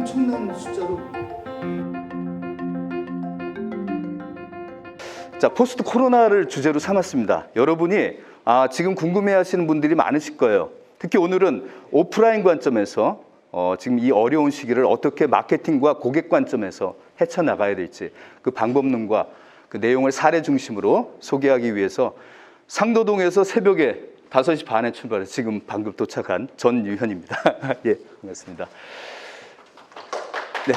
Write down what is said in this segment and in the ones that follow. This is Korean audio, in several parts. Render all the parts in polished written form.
엄청난 숫자로. 자, 포스트 코로나를 주제로 삼았습니다. 여러분이 지금 궁금해하시는 분들이 많으실 거예요. 특히 오늘은 오프라인 관점에서 지금 이 어려운 시기를 어떻게 마케팅과 고객 관점에서 헤쳐나가야 될지 그 방법론과 그 내용을 사례 중심으로 소개하기 위해서 상도동에서 새벽에 5시 반에 출발해서 지금 방금 도착한 전유현입니다. 예, 반갑습니다. 네.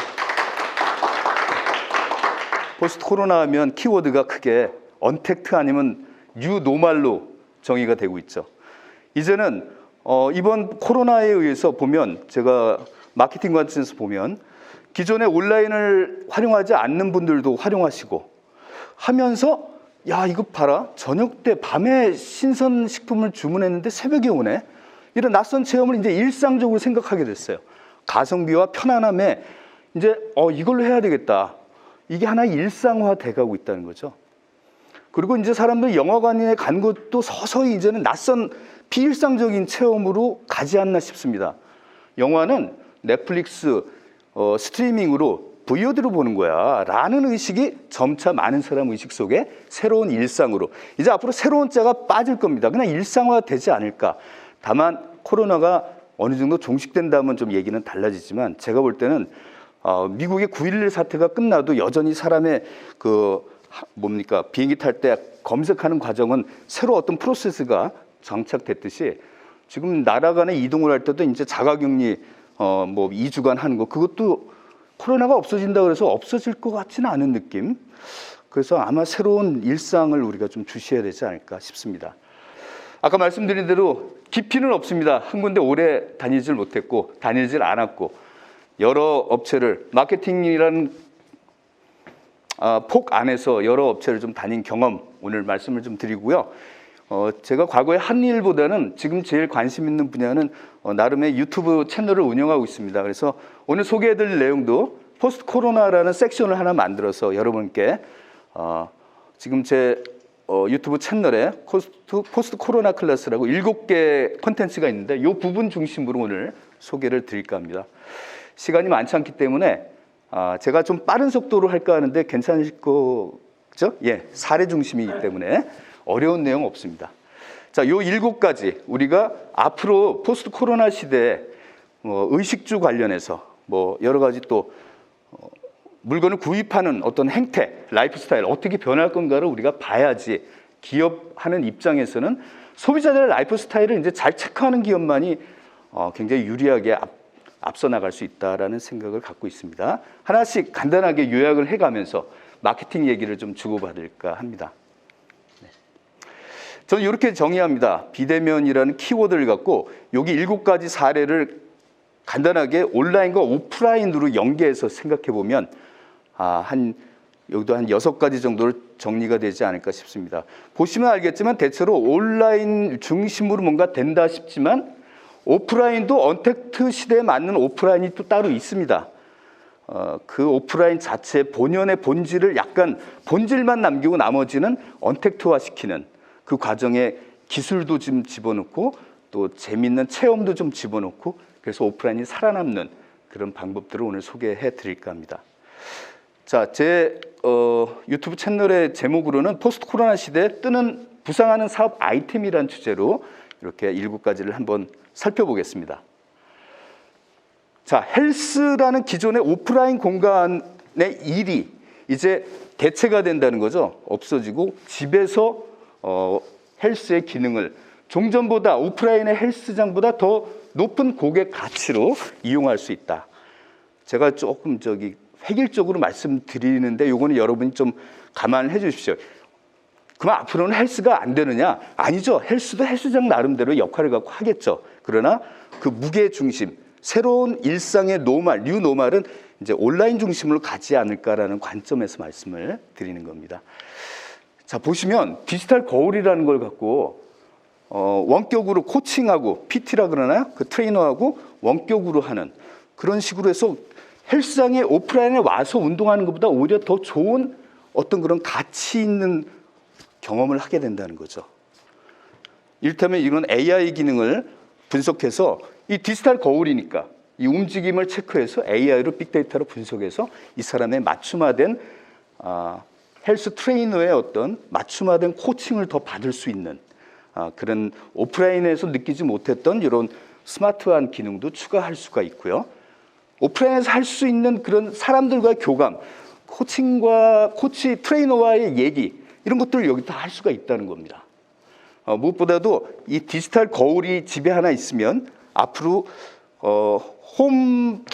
포스트 코로나 하면 키워드가 크게 언택트 아니면 뉴노멀로 정의가 되고 있죠. 이제는 이번 코로나에 의해서 보면 제가 마케팅 관점에서 보면 기존에 온라인을 활용하지 않는 분들도 활용하시고 하면서 야, 이거 봐라. 저녁 때 밤에 신선식품을 주문했는데 새벽에 오네. 이런 낯선 체험을 이제 일상적으로 생각하게 됐어요. 가성비와 편안함에 이제 이걸로 해야 되겠다. 이게 하나의 일상화 돼가고 있다는 거죠. 그리고 이제 사람들이 영화관에 간 것도 서서히 이제는 낯선 비일상적인 체험으로 가지 않나 싶습니다. 영화는 넷플릭스 스트리밍으로 VOD로 보는 거야 라는 의식이 점차 많은 사람 의식 속에 새로운 일상으로 이제 앞으로 새로운 자가 빠질 겁니다. 그냥 일상화 되지 않을까. 다만 코로나가 어느 정도 종식된다면 좀 얘기는 달라지지만 제가 볼 때는 미국의 9.11 사태가 끝나도 여전히 사람의 비행기 탈 때 검색하는 과정은 새로 어떤 프로세스가 장착됐듯이 지금 나라 간에 이동을 할 때도 이제 자가격리 2주간 하는 거 그것도 코로나가 없어진다 그래서 없어질 것 같지는 않은 느낌. 그래서 아마 새로운 일상을 우리가 좀 주시해야 되지 않을까 싶습니다. 아까 말씀드린 대로 깊이는 없습니다. 한 군데 오래 다니질 못했고 다니질 않았고 여러 업체를 마케팅이라는 폭 안에서 여러 업체를 좀 다닌 경험 오늘 말씀을 좀 드리고요. 제가 과거에 한 일보다는 지금 제일 관심 있는 분야는 나름의 유튜브 채널을 운영하고 있습니다. 그래서 오늘 소개해드릴 내용도 포스트 코로나라는 섹션을 하나 만들어서 여러분께 지금 제 유튜브 채널에 포스트 코로나 클래스라고 7개 콘텐츠가 있는데 이 부분 중심으로 오늘 소개를 드릴까 합니다. 시간이 많지 않기 때문에 제가 좀 빠른 속도로 할까 하는데 괜찮으실 거죠? 예, 사례 중심이기 때문에 어려운 내용 없습니다. 자, 요 7가지 우리가 앞으로 포스트 코로나 시대에 의식주 관련해서 여러 가지 또 물건을 구입하는 어떤 행태, 라이프 스타일 어떻게 변할 건가를 우리가 봐야지 기업하는 입장에서는 소비자들의 라이프 스타일을 이제 잘 체크하는 기업만이 굉장히 유리하게 앞서 나갈 수 있다라는 생각을 갖고 있습니다. 하나씩 간단하게 요약을 해가면서 마케팅 얘기를 좀 주고받을까 합니다. 저는 이렇게 정의합니다. 비대면이라는 키워드를 갖고 여기 7가지 사례를 간단하게 온라인과 오프라인으로 연계해서 생각해 보면 여기도 한 6가지 정도를 정리가 되지 않을까 싶습니다. 보시면 알겠지만 대체로 온라인 중심으로 뭔가 된다 싶지만 오프라인도 언택트 시대에 맞는 오프라인이 또 따로 있습니다. 그 오프라인 자체 본연의 본질을 약간 본질만 남기고 나머지는 언택트화 시키는 그 과정에 기술도 좀 집어넣고 또 재미있는 체험도 좀 집어넣고 그래서 오프라인이 살아남는 그런 방법들을 오늘 소개해 드릴까 합니다. 자, 제 유튜브 채널의 제목으로는 포스트 코로나 시대에 뜨는 부상하는 사업 아이템이라는 주제로 이렇게 7가지를 한번 살펴보겠습니다. 자, 헬스라는 기존의 오프라인 공간의 일이 이제 대체가 된다는 거죠. 없어지고 집에서 헬스의 기능을 종전보다 오프라인의 헬스장보다 더 높은 고객 가치로 이용할 수 있다. 제가 조금 획일적으로 말씀드리는데 요거는 여러분이 좀 감안해 주십시오. 그럼 앞으로는 헬스가 안 되느냐? 아니죠. 헬스도 헬스장 나름대로 역할을 갖고 하겠죠. 그러나 그 무게 중심, 새로운 일상의 노멀, 뉴노멀은 이제 온라인 중심으로 가지 않을까라는 관점에서 말씀을 드리는 겁니다. 자, 보시면 디지털 거울이라는 걸 갖고 원격으로 코칭하고 PT라 그러나요? 그 트레이너하고 원격으로 하는 그런 식으로 해서 헬스장에 오프라인에 와서 운동하는 것보다 오히려 더 좋은 어떤 그런 가치 있는 경험을 하게 된다는 거죠. 이를테면 이런 AI 기능을 분석해서 이 디지털 거울이니까 이 움직임을 체크해서 AI로 빅데이터로 분석해서 이 사람의 맞춤화된 헬스 트레이너의 어떤 맞춤화된 코칭을 더 받을 수 있는 그런 오프라인에서 느끼지 못했던 이런 스마트한 기능도 추가할 수가 있고요. 오프라인에서 할 수 있는 그런 사람들과의 교감, 코치 트레이너와의 얘기 이런 것들을 여기서 할 수가 있다는 겁니다. 무엇보다도 이 디지털 거울이 집에 하나 있으면 앞으로 홈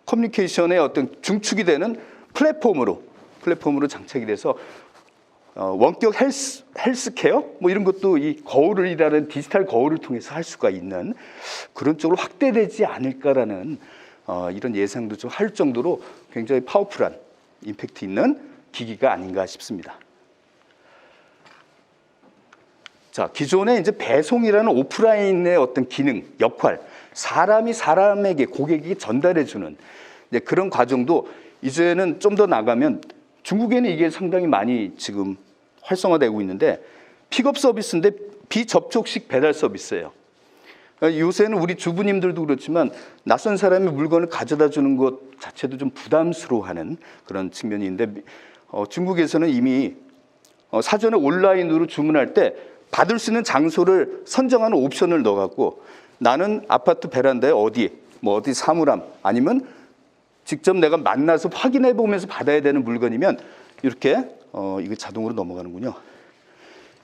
커뮤니케이션의 어떤 중축이 되는 플랫폼으로 장착이 돼서 원격 헬스케어 뭐 이런 것도 이 거울이라는 디지털 거울을 통해서 할 수가 있는 그런 쪽으로 확대되지 않을까라는 이런 예상도 좀 할 정도로 굉장히 파워풀한 임팩트 있는 기기가 아닌가 싶습니다. 자, 기존에 이제 배송이라는 오프라인의 어떤 기능, 역할, 사람이 사람에게 고객에게 전달해주는 그런 과정도 이제는 좀 더 나가면 중국에는 이게 상당히 많이 지금 활성화되고 있는데 픽업 서비스인데 비접촉식 배달 서비스예요. 요새는 우리 주부님들도 그렇지만 낯선 사람이 물건을 가져다 주는 것 자체도 좀 부담스러워하는 그런 측면이 있는데 중국에서는 이미 사전에 온라인으로 주문할 때 받을 수 있는 장소를 선정하는 옵션을 넣어갖고 나는 아파트 베란다에 어디 사물함 아니면 직접 내가 만나서 확인해 보면서 받아야 되는 물건이면 이렇게 이거 자동으로 넘어가는군요.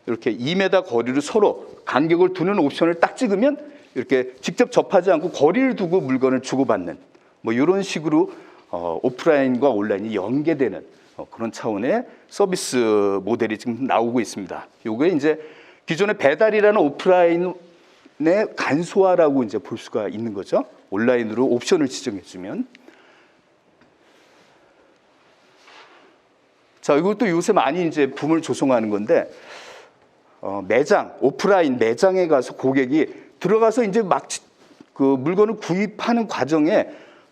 이렇게 2m 거리를 서로 간격을 두는 옵션을 딱 찍으면 이렇게 직접 접하지 않고 거리를 두고 물건을 주고받는 뭐 이런 식으로 오프라인과 온라인이 연계되는 그런 차원의 서비스 모델이 지금 나오고 있습니다. 요게 이제 기존의 배달이라는 오프라인의 간소화라고 이제 볼 수가 있는 거죠. 온라인으로 옵션을 지정해주면. 자, 이것도 요새 많이 이제 붐을 조성하는 건데, 오프라인 매장에 가서 고객이 들어가서 이제 막 그 물건을 구입하는 과정에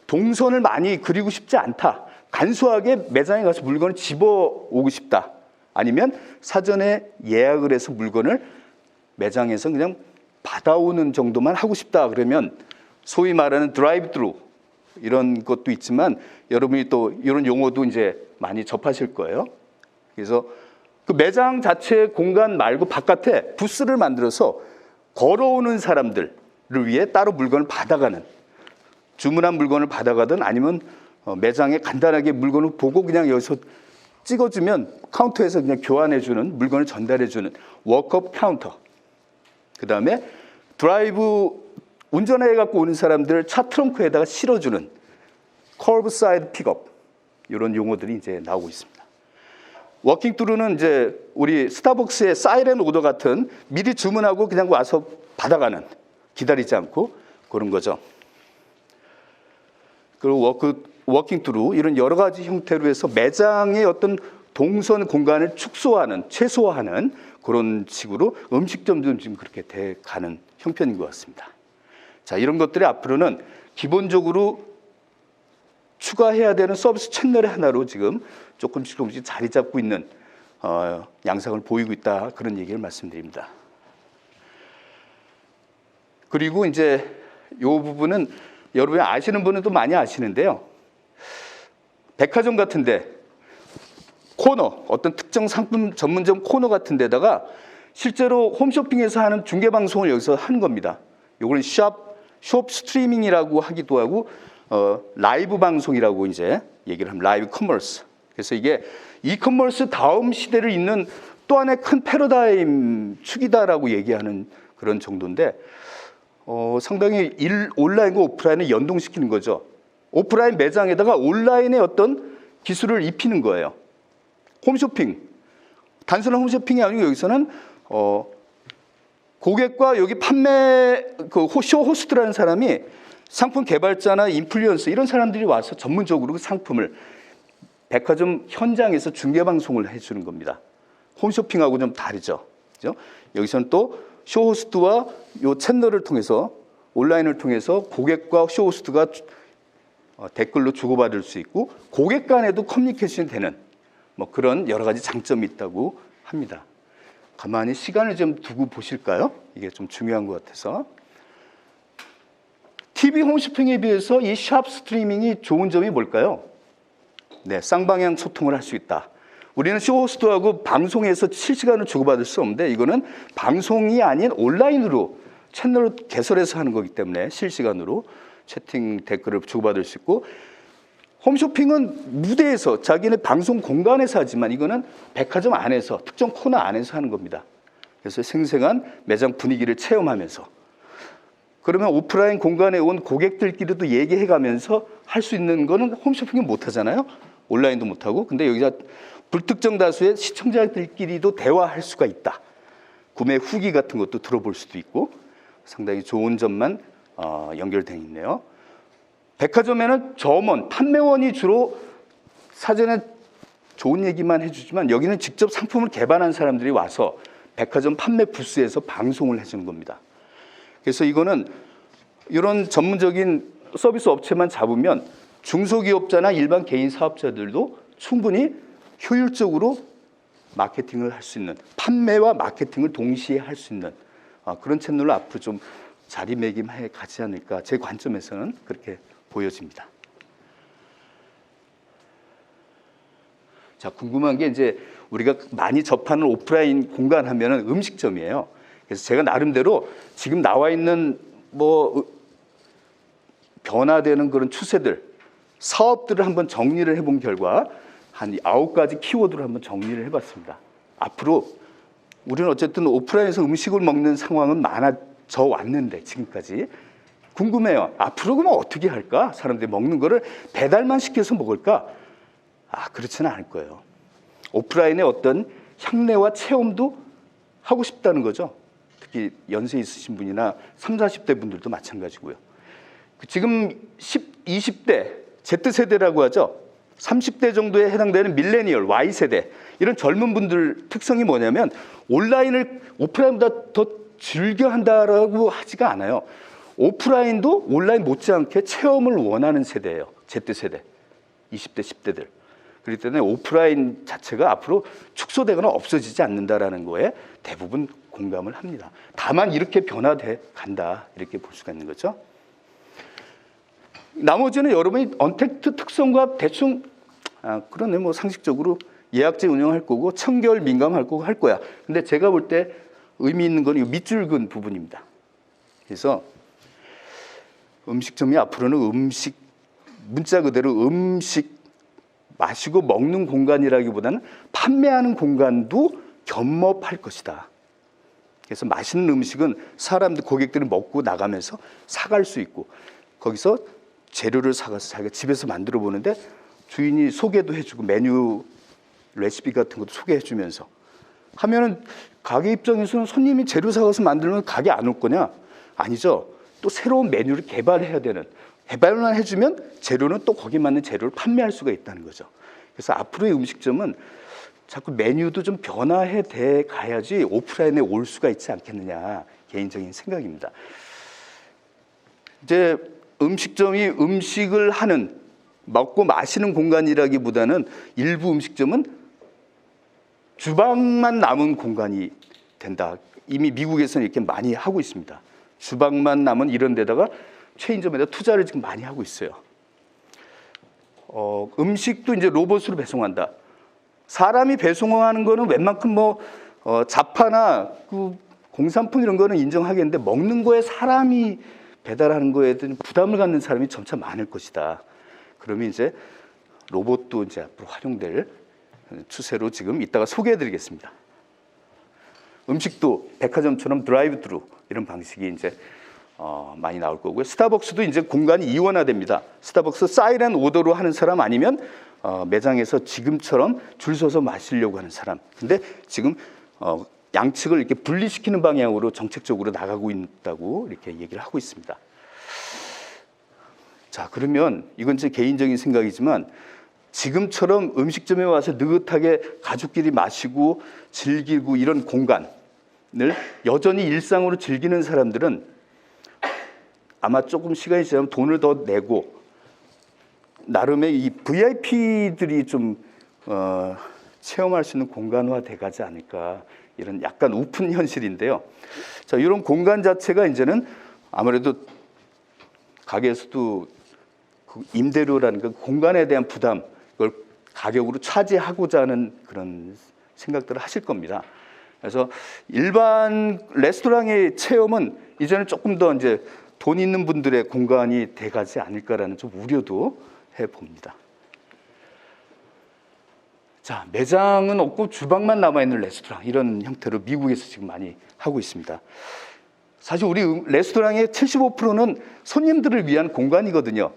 동선을 많이 그리고 싶지 않다. 간소하게 매장에 가서 물건을 집어오고 싶다. 아니면 사전에 예약을 해서 물건을 매장에서 그냥 받아오는 정도만 하고 싶다. 그러면 소위 말하는 드라이브 트루 이런 것도 있지만 여러분이 또 이런 용어도 이제 많이 접하실 거예요. 그래서 그 매장 자체 공간 말고 바깥에 부스를 만들어서 걸어오는 사람들을 위해 따로 물건을 받아가는, 주문한 물건을 받아가든 아니면 매장에 간단하게 물건을 보고 그냥 여기서 찍어주면 카운터에서 그냥 교환해주는, 물건을 전달해주는 워크업 카운터. 그 다음에 드라이브 운전해갖고 오는 사람들 차 트렁크에다가 실어주는 커브사이드 픽업, 이런 용어들이 이제 나오고 있습니다. 워킹 트루는 이제 우리 스타벅스의 사이렌 오더 같은 미리 주문하고 그냥 와서 받아가는, 기다리지 않고 그런 거죠. 그리고 워킹 트루 이런 여러 가지 형태로 해서 매장의 어떤 동선 공간을 축소하는, 최소화하는 그런 식으로 음식점도 지금 그렇게 돼가는 형편인 것 같습니다. 자, 이런 것들이 앞으로는 기본적으로 추가해야 되는 서비스 채널의 하나로 지금 조금씩 자리 잡고 있는 양상을 보이고 있다, 그런 얘기를 말씀드립니다. 그리고 이제 이 부분은 여러분이 아시는 분은 또 많이 아시는데요. 백화점 같은데 코너, 어떤 특정 상품 전문점 코너 같은 데다가 실제로 홈쇼핑에서 하는 중계방송을 여기서 하는 겁니다. 이거는 숍 스트리밍이라고 하기도 하고 라이브 방송이라고 이제 얘기를 하면 라이브 커머스. 그래서 이게 이커머스 다음 시대를 잇는 또 하나의 큰 패러다임 축이다라고 얘기하는 그런 정도인데 상당히 온라인과 오프라인을 연동시키는 거죠. 오프라인 매장에다가 온라인의 어떤 기술을 입히는 거예요. 홈쇼핑, 단순한 홈쇼핑이 아니고 여기서는 고객과 여기 판매 쇼 호스트라는 사람이 상품 개발자나 인플루언서 이런 사람들이 와서 전문적으로 그 상품을 백화점 현장에서 중계 방송을 해주는 겁니다. 홈쇼핑하고 좀 다르죠. 그죠? 여기서는 또 쇼호스트와 이 채널을 통해서, 온라인을 통해서 고객과 쇼호스트가 댓글로 주고받을 수 있고 고객 간에도 커뮤니케이션이 되는 뭐 그런 여러 가지 장점이 있다고 합니다. 가만히 시간을 좀 두고 보실까요? 이게 좀 중요한 것 같아서. TV 홈쇼핑에 비해서 이 샵 스트리밍이 좋은 점이 뭘까요? 네, 쌍방향 소통을 할 수 있다. 우리는 쇼호스트하고 방송에서 실시간으로 주고받을 수 없는데 이거는 방송이 아닌 온라인으로 채널을 개설해서 하는 거기 때문에 실시간으로 채팅 댓글을 주고받을 수 있고, 홈쇼핑은 무대에서 자기네 방송 공간에서 하지만 이거는 백화점 안에서 특정 코너 안에서 하는 겁니다. 그래서 생생한 매장 분위기를 체험하면서, 그러면 오프라인 공간에 온 고객들끼리도 얘기해가면서 할 수 있는 거는 홈쇼핑은 못하잖아요. 온라인도 못하고. 근데 여기가 불특정 다수의 시청자들끼리도 대화할 수가 있다. 구매 후기 같은 것도 들어볼 수도 있고 상당히 좋은 점만 연결되어 있네요. 백화점에는 점원, 판매원이 주로 사전에 좋은 얘기만 해주지만 여기는 직접 상품을 개발한 사람들이 와서 백화점 판매 부스에서 방송을 해주는 겁니다. 그래서 이거는 이런 전문적인 서비스 업체만 잡으면 중소기업자나 일반 개인 사업자들도 충분히 효율적으로 마케팅을 할 수 있는, 판매와 마케팅을 동시에 할 수 있는 그런 채널로 앞으로 좀 자리매김해 가지 않을까, 제 관점에서는 그렇게 보여집니다. 자, 궁금한 게 이제 우리가 많이 접하는 오프라인 공간 하면은 음식점이에요. 그래서 제가 나름대로 지금 나와 있는 변화되는 그런 추세들, 사업들을 한번 정리를 해본 결과 한 9가지 키워드를 한번 정리를 해봤습니다. 앞으로 우리는 어쨌든 오프라인에서 음식을 먹는 상황은 많아져 왔는데 지금까지 궁금해요. 앞으로 그러면 어떻게 할까? 사람들이 먹는 거를 배달만 시켜서 먹을까? 그렇지는 않을 거예요. 오프라인의 어떤 향내와 체험도 하고 싶다는 거죠. 특히 연세 있으신 분이나 30, 40대 분들도 마찬가지고요. 지금 20대, Z세대라고 하죠. 30대 정도에 해당되는 밀레니얼, Y세대, 이런 젊은 분들 특성이 뭐냐면 온라인을 오프라인보다 더 즐겨 한다라고 하지가 않아요. 오프라인도 온라인 못지않게 체험을 원하는 세대예요. Z세대, 20대, 10대들. 그렇기 때문에 오프라인 자체가 앞으로 축소되거나 없어지지 않는다라는 거에 대부분 공감을 합니다. 다만 이렇게 변화돼 간다, 이렇게 볼 수가 있는 거죠. 나머지는 여러분이 언택트 특성과 대충 그러네, 상식적으로 예약제 운영할 거고 청결 민감할 거고 할 거야. 근데 제가 볼 때 의미 있는 건 이 밑줄 근 부분입니다. 그래서 음식점이 앞으로는 문자 그대로 음식, 마시고 먹는 공간이라기보다는 판매하는 공간도 겸업할 것이다. 그래서 맛있는 음식은 사람들, 고객들이 먹고 나가면서 사갈 수 있고, 거기서 재료를 사가서 자기가 집에서 만들어 보는데 주인이 소개도 해주고 메뉴 레시피 같은 것도 소개해 주면서 하면은 가게 입장에서는 손님이 재료 사가서 만들면 가게 안 올 거냐? 아니죠. 또 새로운 메뉴를 개발해야 되는, 개발만 해주면 재료는 또 거기에 맞는 재료를 판매할 수가 있다는 거죠. 그래서 앞으로의 음식점은 자꾸 메뉴도 좀 변화해 돼 가야지 오프라인에 올 수가 있지 않겠느냐, 개인적인 생각입니다. 이제 음식점이 음식을 하는, 먹고 마시는 공간이라기보다는 일부 음식점은 주방만 남은 공간이 된다. 이미 미국에서는 이렇게 많이 하고 있습니다. 주방만 남은 이런 데다가 체인점에다 투자를 지금 많이 하고 있어요. 음식도 이제 로봇으로 배송한다. 사람이 배송하는 거는 웬만큼 자파나 공산품 이런 거는 인정하겠는데 먹는 거에 사람이 배달하는 거에 대한 부담을 갖는 사람이 점차 많을 것이다. 그러면 이제 로봇도 이제 앞으로 활용될 추세로 지금 이따가 소개해드리겠습니다. 음식도 백화점처럼 드라이브 스루 이런 방식이 이제 많이 나올 거고요. 스타벅스도 이제 공간이 이원화됩니다. 스타벅스 사이렌 오더로 하는 사람 아니면 매장에서 지금처럼 줄 서서 마시려고 하는 사람. 근데 지금 양측을 이렇게 분리시키는 방향으로 정책적으로 나가고 있다고 이렇게 얘기를 하고 있습니다. 자, 그러면 이건 제 개인적인 생각이지만 지금처럼 음식점에 와서 느긋하게 가족끼리 마시고 즐기고 이런 공간을 여전히 일상으로 즐기는 사람들은 아마 조금 시간이 지나면 돈을 더 내고 나름의 이 VIP들이 좀 체험할 수 있는 공간화 돼가지 않을까, 이런 약간 우픈 현실인데요. 자, 이런 공간 자체가 이제는 아무래도 가게에서도 그 임대료라는 그 공간에 대한 부담, 그걸 가격으로 차지하고자 하는 그런 생각들을 하실 겁니다. 그래서 일반 레스토랑의 체험은 이제는 조금 더 이제 돈 있는 분들의 공간이 돼가지 않을까라는 좀 우려도 해봅니다. 자, 매장은 없고 주방만 남아있는 레스토랑, 이런 형태로 미국에서 지금 많이 하고 있습니다. 사실 우리 레스토랑의 75%는 손님들을 위한 공간이거든요.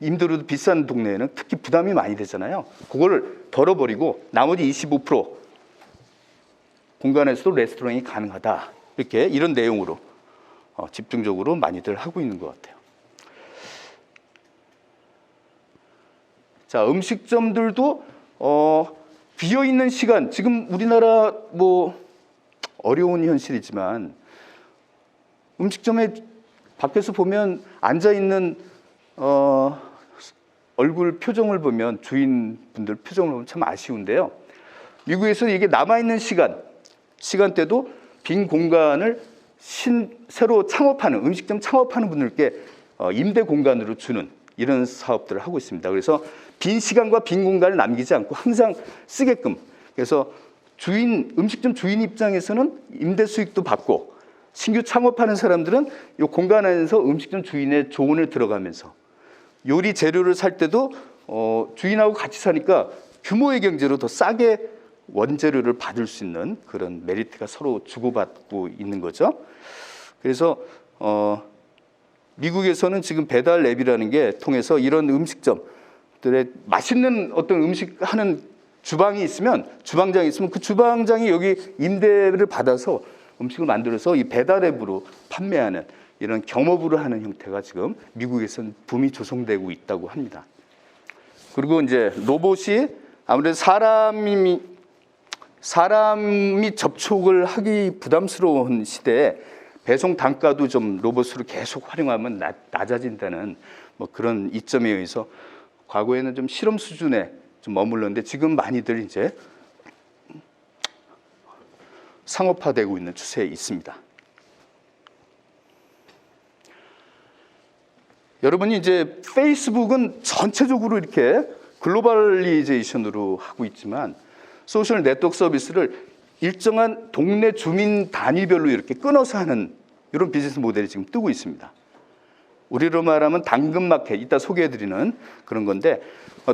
임대료도 비싼 동네에는 특히 부담이 많이 되잖아요. 그걸 덜어버리고 나머지 25% 공간에서도 레스토랑이 가능하다. 이렇게 이런 내용으로 집중적으로 많이들 하고 있는 것 같아요. 자, 음식점들도 비어있는 시간, 지금 우리나라 뭐 어려운 현실이지만 음식점에 밖에서 보면 앉아있는 얼굴 표정을 보면, 주인분들 표정을 보면 참 아쉬운데요. 미국에서 이게 남아있는 시간대도 빈 공간을 새로 창업하는, 음식점 창업하는 분들께 임대 공간으로 주는 이런 사업들을 하고 있습니다. 그래서 빈 시간과 빈 공간을 남기지 않고 항상 쓰게끔, 그래서 음식점 주인 입장에서는 임대 수익도 받고, 신규 창업하는 사람들은 이 공간 안에서 음식점 주인의 조언을 들어가면서 요리 재료를 살 때도 주인하고 같이 사니까 규모의 경제로 더 싸게 원재료를 받을 수 있는 그런 메리트가 서로 주고받고 있는 거죠. 그래서 미국에서는 지금 배달 앱이라는 게 통해서 이런 음식점들의 맛있는 어떤 음식 하는 주방이 있으면, 주방장이 있으면 그 주방장이 여기 임대를 받아서 음식을 만들어서 이 배달 앱으로 판매하는 이런 겸업으로 하는 형태가 지금 미국에서는 붐이 조성되고 있다고 합니다. 그리고 이제 로봇이 아무래도 사람이 접촉을 하기 부담스러운 시대에 배송 단가도 좀 로봇으로 계속 활용하면 낮아진다는 뭐 그런 이점에 의해서 과거에는 좀 실험 수준에 좀 머물렀는데 지금 많이들 이제 상업화되고 있는 추세에 있습니다. 여러분이 이제 페이스북은 전체적으로 이렇게 글로벌리제이션으로 하고 있지만 소셜 네트워크 서비스를 일정한 동네 주민 단위별로 이렇게 끊어서 하는 이런 비즈니스 모델이 지금 뜨고 있습니다. 우리로 말하면 당근마켓, 이따 소개해드리는 그런 건데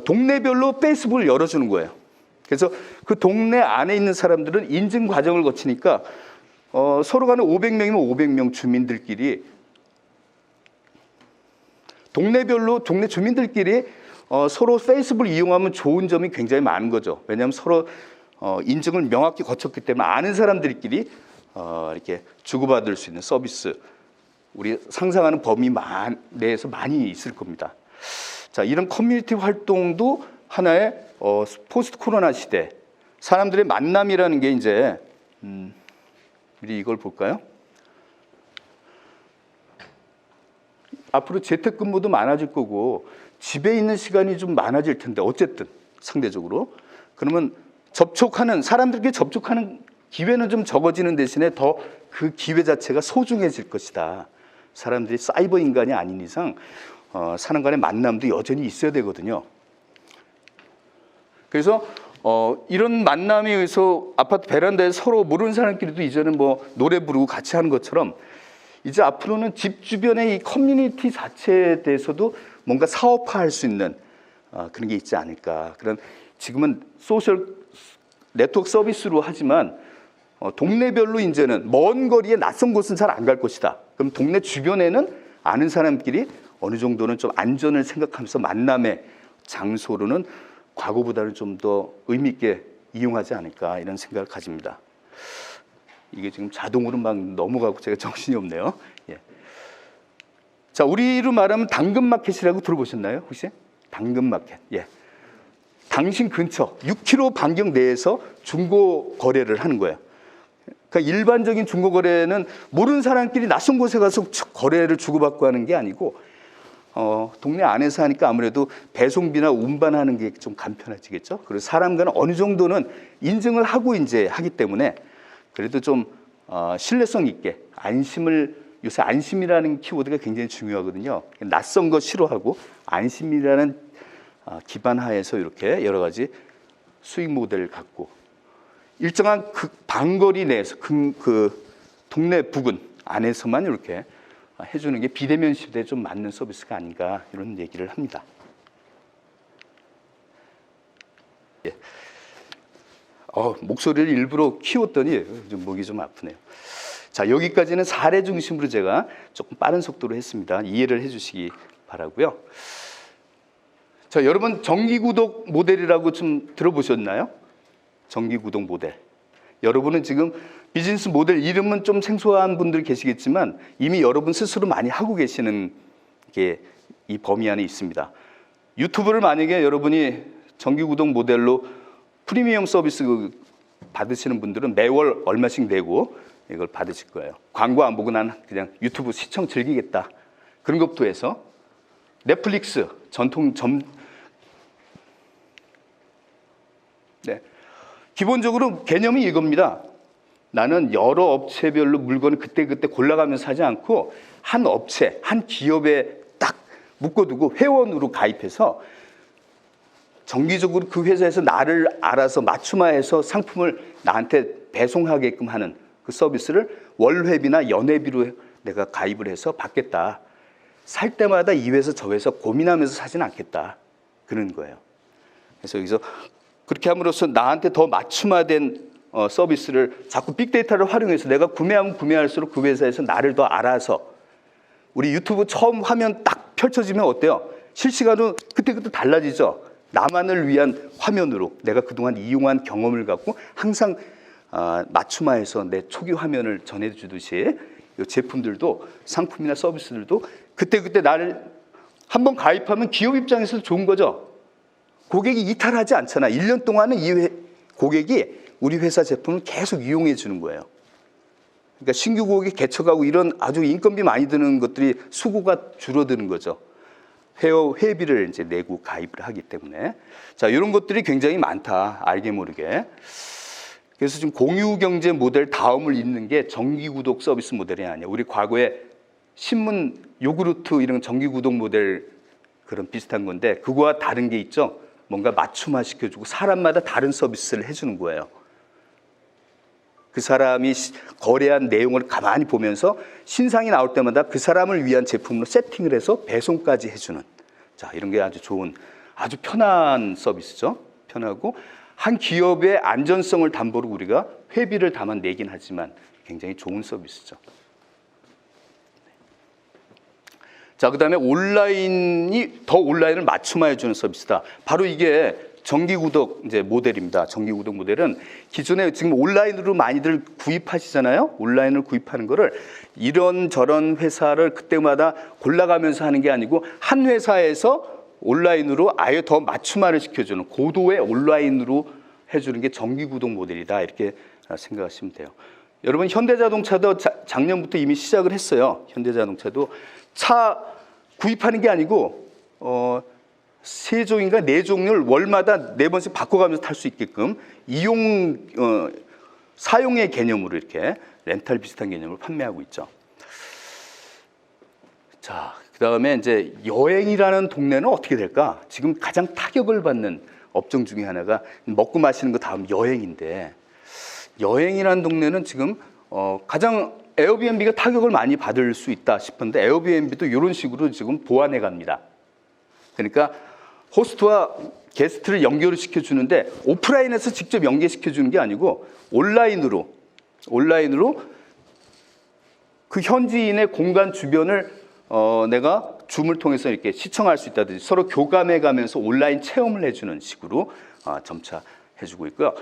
동네별로 페이스북을 열어주는 거예요. 그래서 그 동네 안에 있는 사람들은 인증 과정을 거치니까 서로 간에 500명이면 500명 주민들끼리 동네별로 동네 주민들끼리 서로 페이스북을 이용하면 좋은 점이 굉장히 많은 거죠. 왜냐하면 서로 인증을 명확히 거쳤기 때문에 아는 사람들끼리 이렇게 주고받을 수 있는 서비스, 우리 상상하는 범위 내에서 많이 있을 겁니다. 자, 이런 커뮤니티 활동도 하나의 포스트 코로나 시대 사람들의 만남이라는 게 이제 우리 이걸 볼까요? 앞으로 재택근무도 많아질 거고 집에 있는 시간이 좀 많아질 텐데 어쨌든 상대적으로 그러면 사람들께 접촉하는 기회는 좀 적어지는 대신에 더 그 기회 자체가 소중해질 것이다. 사람들이 사이버 인간이 아닌 이상 사람 간의 만남도 여전히 있어야 되거든요. 그래서 이런 만남에 의해서 아파트 베란다에 서로 모르는 사람끼리도 이제는 뭐 노래 부르고 같이 하는 것처럼 이제 앞으로는 집 주변의 이 커뮤니티 자체에 대해서도 뭔가 사업화할 수 있는 그런 게 있지 않을까. 그런 지금은 소셜 네트워크 서비스로 하지만 동네별로 이제는 먼 거리에 낯선 곳은 잘 안 갈 것이다. 그럼 동네 주변에는 아는 사람끼리 어느 정도는 좀 안전을 생각하면서 만남의 장소로는 과거보다는 좀 더 의미 있게 이용하지 않을까 이런 생각을 가집니다. 이게 지금 자동으로 막 넘어가고 제가 정신이 없네요. 예. 자, 우리로 말하면 당근마켓이라고 들어보셨나요? 혹시? 당근마켓. 예. 당신 근처 6km 반경 내에서 중고 거래를 하는 거예요. 그러니까 일반적인 중고 거래는 모르는 사람끼리 낯선 곳에 가서 거래를 주고받고 하는 게 아니고 동네 안에서 하니까 아무래도 배송비나 운반하는 게 좀 간편해지겠죠. 그리고 사람과는 어느 정도는 인증을 하고 이제 하기 때문에 그래도 좀 신뢰성 있게 안심을 요새 안심이라는 키워드가 굉장히 중요하거든요. 낯선 거 싫어하고 안심이라는 기반 하에서 이렇게 여러 가지 수익 모델을 갖고 일정한 그 방거리 내에서 그 동네 부근 안에서만 이렇게 해주는 게 비대면 시대에 좀 맞는 서비스가 아닌가 이런 얘기를 합니다. 예. 목소리를 일부러 키웠더니 좀 목이 좀 아프네요. 자, 여기까지는 사례 중심으로 제가 조금 빠른 속도로 했습니다. 이해를 해주시기 바라고요. 자, 여러분 정기구독 모델이라고 좀 들어보셨나요? 정기구독 모델. 여러분은 지금 비즈니스 모델 이름은 좀 생소한 분들 계시겠지만 이미 여러분 스스로 많이 하고 계시는 게 이 범위 안에 있습니다. 유튜브를 만약에 여러분이 정기구독 모델로 프리미엄 서비스 받으시는 분들은 매월 얼마씩 내고 이걸 받으실 거예요. 광고 안 보고 난 그냥 유튜브 시청 즐기겠다. 그런 것부터 해서 넷플릭스 기본적으로 개념이 이겁니다. 나는 여러 업체별로 물건을 그때그때 골라가면서 하지 않고 한 업체, 한 기업에 딱 묶어두고 회원으로 가입해서 정기적으로 그 회사에서 나를 알아서 맞춤화해서 상품을 나한테 배송하게끔 하는 그 서비스를 월회비나 연회비로 내가 가입을 해서 받겠다. 살 때마다 이 회사 저 회사 고민하면서 사진 않겠다. 그런 거예요. 그래서 여기서 그렇게 함으로써 나한테 더 맞춤화된 서비스를 자꾸 빅데이터를 활용해서 내가 구매하면 구매할수록 그 회사에서 나를 더 알아서 우리 유튜브 처음 화면 딱 펼쳐지면 어때요? 실시간으로 그때그때 달라지죠. 나만을 위한 화면으로 내가 그동안 이용한 경험을 갖고 항상 맞춤화해서 내 초기 화면을 전해주듯이 이 제품들도 상품이나 서비스들도 그때그때 나를 한번 가입하면 기업 입장에서도 좋은 거죠. 고객이 이탈하지 않잖아. 1년 동안은 이 고객이 우리 회사 제품을 계속 이용해 주는 거예요. 그러니까 신규 고객이 개척하고 이런 아주 인건비 많이 드는 것들이 수고가 줄어드는 거죠. 회비를 이제 내고 가입을 하기 때문에. 자, 이런 것들이 굉장히 많다. 알게 모르게. 그래서 지금 공유 경제 모델 다음을 잇는 게 정기 구독 서비스 모델이 아니에요. 우리 과거에 신문 요구르트 이런 정기 구독 모델 그런 비슷한 건데 그거와 다른 게 있죠. 뭔가 맞춤화 시켜주고 사람마다 다른 서비스를 해주는 거예요. 그 사람이 거래한 내용을 가만히 보면서 신상이 나올 때마다 그 사람을 위한 제품으로 세팅을 해서 배송까지 해주는, 자, 이런 게 아주 좋은, 아주 편한 서비스죠. 편하고 한 기업의 안전성을 담보로 우리가 회비를 다만 내긴 하지만 굉장히 좋은 서비스죠. 자, 그다음에 온라인을 맞춤화해 주는 서비스다. 바로 이게 정기구독 이제 모델입니다. 정기구독 모델은 기존에 지금 온라인으로 많이들 구입하시잖아요. 온라인을 구입하는 거를 이런저런 회사를 그때마다 골라가면서 하는 게 아니고 한 회사에서 온라인으로 아예 더 맞춤화를 시켜주는 고도의 온라인으로 해주는 게 정기구독 모델이다. 이렇게 생각하시면 돼요. 여러분 현대자동차도 작년부터 이미 시작을 했어요. 현대자동차도 차 구입하는 게 아니고 3종인가 4종을 월마다 4번씩 바꿔가면서 탈 수 있게끔 사용의 개념으로 이렇게 렌탈 비슷한 개념으로 판매하고 있죠. 자, 그 다음에 이제 여행이라는 동네는 어떻게 될까? 지금 가장 타격을 받는 업종 중에 하나가 먹고 마시는 거 다음 여행인데, 여행이라는 동네는 지금 가장 에어비앤비가 타격을 많이 받을 수 있다 싶은데 에어비앤비도 이런 식으로 지금 보완해 갑니다. 그러니까 호스트와 게스트를 연결을 시켜주는데 오프라인에서 직접 연계시켜주는 게 아니고 온라인으로 그 현지인의 공간 주변을 내가 줌을 통해서 이렇게 시청할 수 있다든지 서로 교감해 가면서 온라인 체험을 해주는 식으로 점차 해주고 있고요.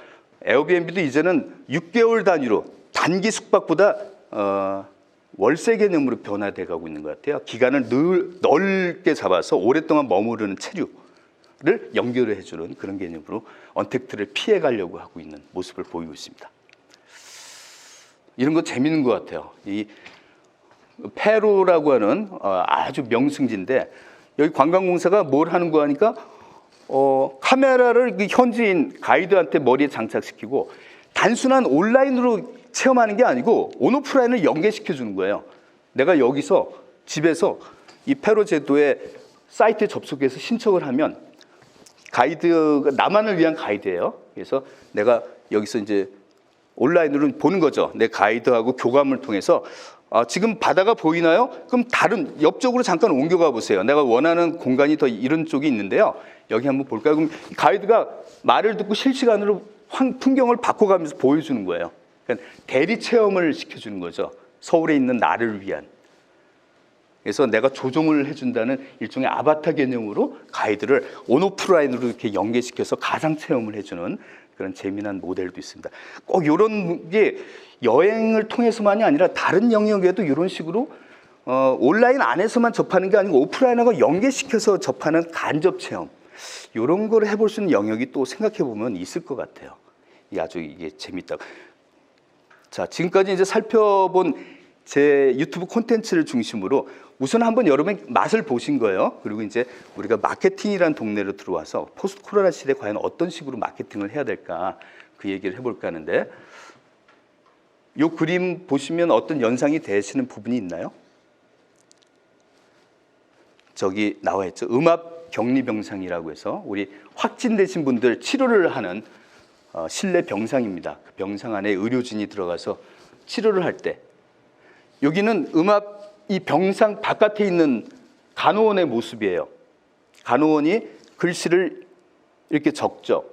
에어비앤비도 이제는 6개월 단위로 단기 숙박보다 월세 개념으로 변화돼 가고 있는 것 같아요. 기간을 넓게 잡아서 오랫동안 머무르는 체류를 연결을 해주는 그런 개념으로 언택트를 피해 가려고 하고 있는 모습을 보이고 있습니다. 이런 거 재밌는 것 같아요. 이 페로라고 하는 아주 명승지인데 여기 관광공사가 뭘 하는 거 하니까 카메라를 그 현지인 가이드한테 머리에 장착시키고 단순한 온라인으로 체험하는 게 아니고 온오프라인을 연계시켜 주는 거예요. 내가 여기서 집에서 이 페로 제도의 사이트에 접속해서 신청을 하면 가이드가 나만을 위한 가이드예요. 그래서 내가 여기서 이제 온라인으로 보는 거죠. 내 가이드하고 교감을 통해서 지금 바다가 보이나요? 그럼 다른 옆쪽으로 잠깐 옮겨가 보세요. 내가 원하는 공간이 더 이런 쪽이 있는데요. 여기 한번 볼까요? 그럼 가이드가 말을 듣고 실시간으로 풍경을 바꿔가면서 보여주는 거예요. 그러니까 대리 체험을 시켜주는 거죠. 서울에 있는 나를 위한. 그래서 내가 조종을 해준다는 일종의 아바타 개념으로 가이드를 온오프라인으로 이렇게 연계시켜서 가상 체험을 해주는 그런 재미난 모델도 있습니다. 꼭 이런 게 여행을 통해서만이 아니라 다른 영역에도 이런 식으로 온라인 안에서만 접하는 게 아니고 오프라인하고 연계시켜서 접하는 간접 체험, 이런 걸 해볼 수 있는 영역이 또 생각해 보면 있을 것 같아요. 아주 이게 재밌다고. 자, 지금까지 이제 살펴본 제 유튜브 콘텐츠를 중심으로 우선 한번 여러분의 맛을 보신 거예요. 그리고 이제 우리가 마케팅이라는 동네로 들어와서 포스트 코로나 시대에 과연 어떤 식으로 마케팅을 해야 될까, 그 얘기를 해볼까 하는데, 이 그림 보시면 어떤 연상이 되시는 부분이 있나요? 저기 나와 있죠. 음압 격리 병상이라고 해서 우리 확진되신 분들 치료를 하는 실내 병상입니다. 그 병상 안에 의료진이 들어가서 치료를 할 때, 여기는 음압 이 병상 바깥에 있는 간호원의 모습이에요. 간호원이 글씨를 이렇게 적죠.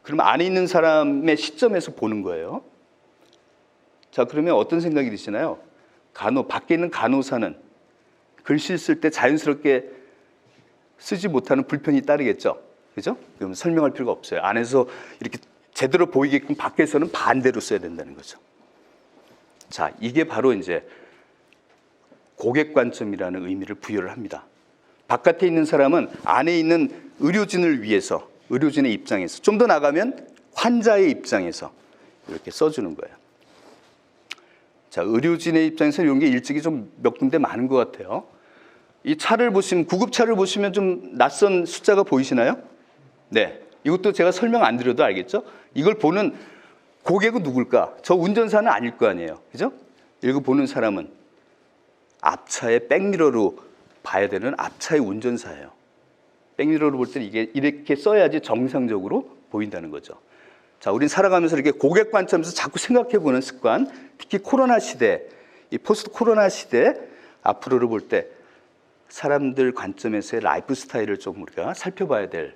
그럼 안에 있는 사람의 시점에서 보는 거예요. 자, 그러면 어떤 생각이 드시나요? 밖에 있는 간호사는 글씨를 쓸 때 자연스럽게 쓰지 못하는 불편이 따르겠죠. 그죠? 그럼 설명할 필요가 없어요. 안에서 이렇게 제대로 보이게끔 밖에서는 반대로 써야 된다는 거죠. 자, 이게 바로 이제 고객 관점이라는 의미를 부여를 합니다. 바깥에 있는 사람은 안에 있는 의료진을 위해서, 의료진의 입장에서, 좀 더 나가면 환자의 입장에서 이렇게 써주는 거예요. 자, 의료진의 입장에서 이런 게 일찍이 좀 몇 군데 많은 것 같아요. 이 차를 보시면, 구급차를 보시면 좀 낯선 숫자가 보이시나요? 네. 이것도 제가 설명 안 드려도 알겠죠? 이걸 보는 고객은 누굴까? 저 운전사는 아닐 거 아니에요. 그죠? 이거 보는 사람은 앞차의 백미러로 봐야 되는 앞차의 운전사예요. 백미러로 볼 때는 이게 이렇게 써야지 정상적으로 보인다는 거죠. 자, 우린 살아가면서 이렇게 고객 관점에서 자꾸 생각해 보는 습관, 특히 코로나 시대, 이 포스트 코로나 시대 앞으로를 볼 때 사람들 관점에서의 라이프 스타일을 좀 우리가 살펴봐야 될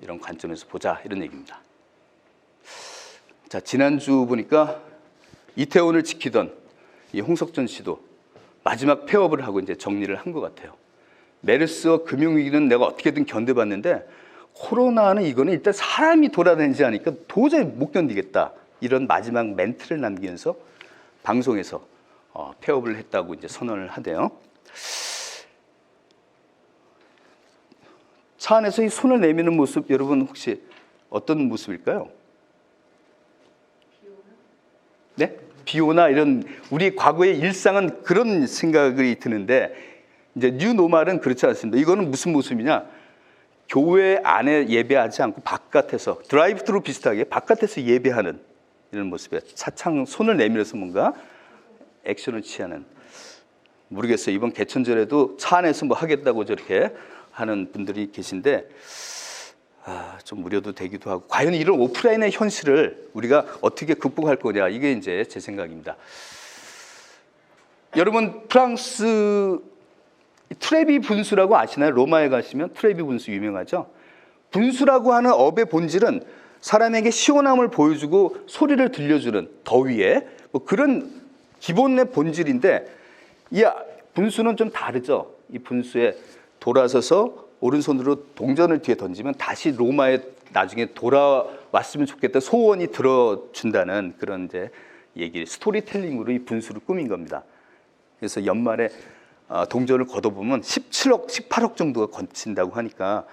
이런 관점에서 보자, 이런 얘기입니다. 자, 지난주 보니까 이태원을 지키던 이 홍석천 씨도 마지막 폐업을 하고 이제 정리를 한 것 같아요. 메르스와 금융위기는 내가 어떻게든 견뎌봤는데 코로나는 이거는 일단 사람이 돌아다니지 않으니까 도저히 못 견디겠다, 이런 마지막 멘트를 남기면서 방송에서 폐업을 했다고 이제 선언을 하대요. 차 안에서 이 손을 내미는 모습, 여러분 혹시 어떤 모습일까요? 네? 비오나 이런 우리 과거의 일상은 그런 생각이 드는데, 이제 뉴노멀은 그렇지 않습니다. 이거는 무슨 모습이냐? 교회 안에 예배하지 않고 바깥에서, 드라이브 트루 비슷하게 바깥에서 예배하는 이런 모습이에요. 차창 손을 내밀어서 뭔가 액션을 취하는. 모르겠어요. 이번 개천절에도 차 안에서 뭐 하겠다고 저렇게 하는 분들이 계신데, 좀 우려도 되기도 하고, 과연 이런 오프라인의 현실을 우리가 어떻게 극복할 거냐, 이게 이제 제 생각입니다. 여러분, 프랑스 트레비 분수라고 아시나요? 로마에 가시면 트레비 분수 유명하죠. 분수라고 하는 업의 본질은 사람에게 시원함을 보여주고 소리를 들려주는, 더위에 뭐 그런 기본의 본질인데, 이 분수는 좀 다르죠. 이 분수에 돌아서서 오른손으로 동전을 뒤에 던지면 다시 로마에 나중에 돌아왔으면 좋겠다 소원이 들어준다는 그런 이제 얘기, 스토리텔링으로 이 분수를 꾸민 겁니다. 그래서 연말에 동전을 걷어보면 17억, 18억 정도가 거친다고 하니까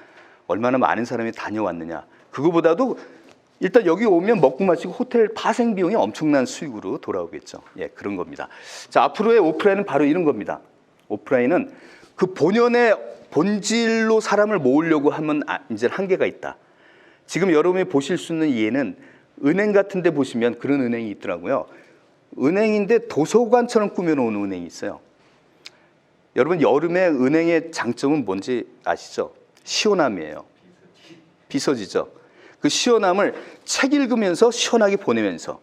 얼마나 많은 사람이 다녀왔느냐. 그거보다도 일단 여기 오면 먹고 마시고 호텔 파생 비용이 엄청난 수익으로 돌아오겠죠. 예, 그런 겁니다. 자, 앞으로의 오프라인은 바로 이런 겁니다. 오프라인은 그 본연의 본질로 사람을 모으려고 하면 이제 한계가 있다. 지금 여러분이 보실 수 있는 예는 은행 같은 데 보시면 그런 은행이 있더라고요. 은행인데 도서관처럼 꾸며놓은 은행이 있어요. 여러분 여름에 은행의 장점은 뭔지 아시죠? 시원함이에요. 비서지죠. 그 시원함을 책 읽으면서 시원하게 보내면서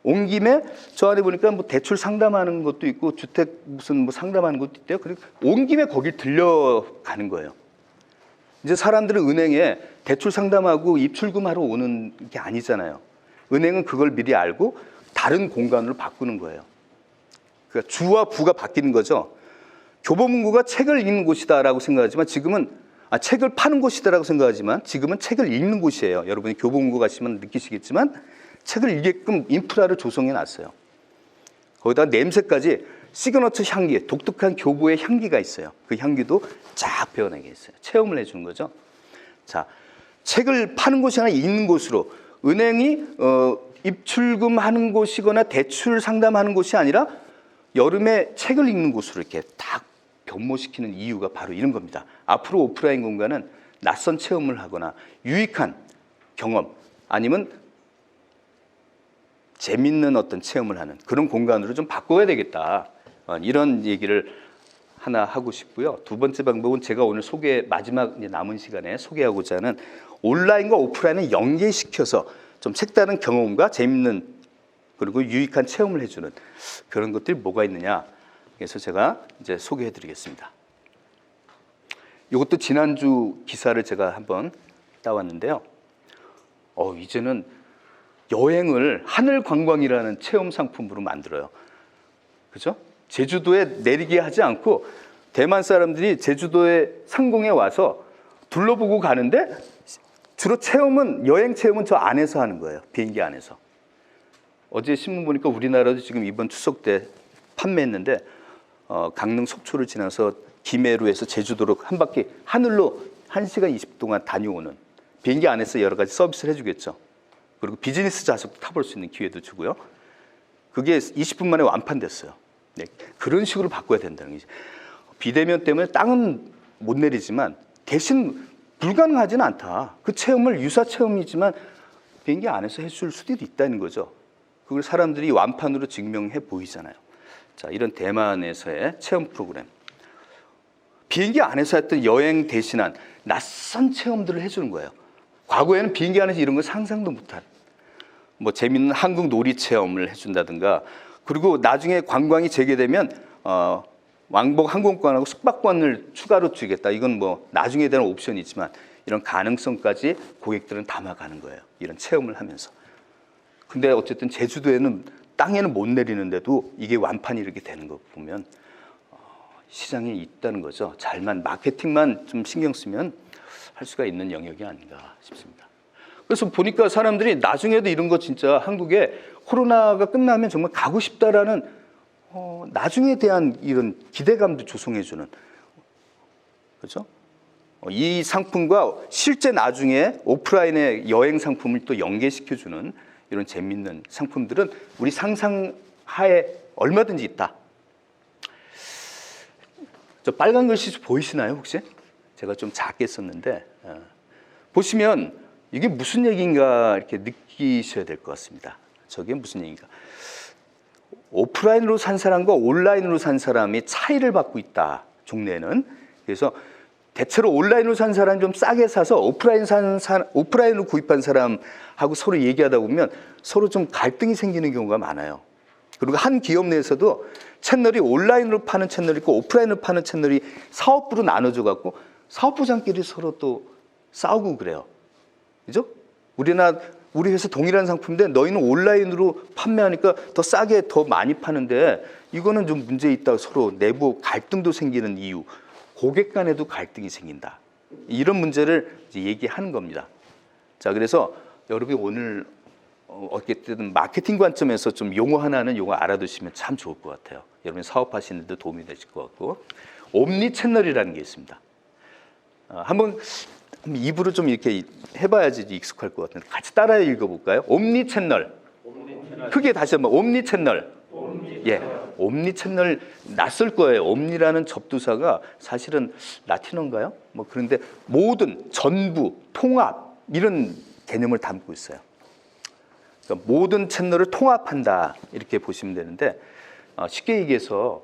온 김에 저 안에 보니까 뭐 대출 상담하는 것도 있고 주택 무슨 뭐 상담하는 것도 있대요. 그리고 온 김에 거기 들려가는 거예요. 이제 사람들은 은행에 대출 상담하고 입출금하러 오는 게 아니잖아요. 은행은 그걸 미리 알고 다른 공간으로 바꾸는 거예요. 그러니까 주와 부가 바뀌는 거죠. 교보문고가 책을 읽는 곳이다라고 생각하지만 지금은 책을 파는 곳이다라고 생각하지만 지금은 책을 읽는 곳이에요. 여러분이 교보문고 가시면 느끼시겠지만 책을 읽게끔 인프라를 조성해 놨어요. 거기다 냄새까지 시그너처 향기, 독특한 교보의 향기가 있어요. 그 향기도 쫙 배어나게 있어요. 체험을 해주는 거죠. 자, 책을 파는 곳이 아니라 읽는 곳으로 은행이 입출금하는 곳이거나 대출 상담하는 곳이 아니라 여름에 책을 읽는 곳으로 이렇게 딱 변모시키는 이유가 바로 이런 겁니다. 앞으로 오프라인 공간은 낯선 체험을 하거나 유익한 경험 아니면 재밌는 어떤 체험을 하는 그런 공간으로 좀 바꿔야 되겠다. 이런 얘기를 하나 하고 싶고요. 두 번째 방법은 제가 오늘 마지막 남은 시간에 소개하고자 하는 온라인과 오프라인을 연계시켜서 좀 색다른 경험과 재밌는 그리고 유익한 체험을 해주는 그런 것들이 뭐가 있느냐. 그래서 제가 이제 소개해드리겠습니다. 이것도 지난주 기사를 제가 한번 따왔는데요. 이제는 여행을 하늘관광이라는 체험 상품으로 만들어요. 그죠? 제주도에 내리게 하지 않고 대만 사람들이 제주도의 상공에 와서 둘러보고 가는데 주로 여행 체험은 저 안에서 하는 거예요. 비행기 안에서. 어제 신문 보니까 우리나라도 지금 이번 추석 때 판매했는데 강릉 속초를 지나서 김해로에서 제주도로 한 바퀴 하늘로 1시간 20분 동안 다녀오는 비행기 안에서 여러 가지 서비스를 해주겠죠. 그리고 비즈니스 좌석도 타볼 수 있는 기회도 주고요. 그게 20분 만에 완판됐어요. 네, 그런 식으로 바꿔야 된다는 거죠. 비대면 때문에 땅은 못 내리지만 대신 불가능하지는 않다. 그 체험을 유사 체험이지만 비행기 안에서 해줄 수도 있다는 거죠. 그걸 사람들이 완판으로 증명해 보이잖아요. 자, 이런 대만에서의 체험 프로그램. 비행기 안에서 했던 여행 대신한 낯선 체험들을 해주는 거예요. 과거에는 비행기 안에서 이런 걸 상상도 못한 뭐 재밌는 한국 놀이 체험을 해준다든가 그리고 나중에 관광이 재개되면 왕복 항공권하고 숙박권을 추가로 주겠다. 이건 뭐 나중에 대한 옵션이지만 이런 가능성까지 고객들은 담아가는 거예요. 이런 체험을 하면서. 근데 어쨌든 제주도에는 땅에는 못 내리는데도 이게 완판이 이렇게 되는 거 보면 시장이 있다는 거죠. 마케팅만 좀 신경 쓰면 할 수가 있는 영역이 아닌가 싶습니다. 그래서 보니까 사람들이 나중에도 이런 거 진짜 한국에 코로나가 끝나면 정말 가고 싶다라는 나중에 대한 이런 기대감도 조성해주는 그렇죠? 이 상품과 실제 나중에 오프라인의 여행 상품을 또 연계시켜주는 이런 재밌는 상품들은 우리 상상하에 얼마든지 있다. 저 빨간 글씨 보이시나요 혹시? 제가 좀 작게 썼는데 보시면 이게 무슨 얘기인가 이렇게 느끼셔야 될 것 같습니다. 저게 무슨 얘기인가? 오프라인으로 산 사람과 온라인으로 산 사람이 차이를 받고 있다. 종래에는. 그래서 대체로 온라인으로 산 사람이 좀 싸게 사서 오프라인으로 구입한 사람하고 서로 얘기하다 보면 서로 좀 갈등이 생기는 경우가 많아요. 그리고 한 기업 내에서도 채널이 온라인으로 파는 채널이 있고 오프라인으로 파는 채널이 사업부로 나눠져 갖고 사업부장끼리 서로 또 싸우고 그래요. 그죠? 우리 회사 동일한 상품인데 너희는 온라인으로 판매하니까 더 싸게 더 많이 파는데 이거는 좀 문제 있다. 서로 내부 갈등도 생기는 이유. 고객 간에도 갈등이 생긴다. 이런 문제를 이제 얘기하는 겁니다. 자, 그래서 여러분이 오늘 어쨌든 마케팅 관점에서 좀 용어 하나는 용어 알아두시면 참 좋을 것 같아요. 여러분 사업하시는 데 도움이 되실 것 같고 옴니 채널이라는 게 있습니다. 한번 입으로 좀 이렇게 해봐야지 익숙할 것 같은데 같이 따라 읽어볼까요? 옴니 채널. 크게 다시 한번 옴니 채널. 예, 옴니 채널 낯설 거예요. 옴니라는 접두사가 사실은 라틴어인가요? 뭐 그런데 모든, 전부, 통합 이런 개념을 담고 있어요. 그러니까 모든 채널을 통합한다 이렇게 보시면 되는데 쉽게 얘기해서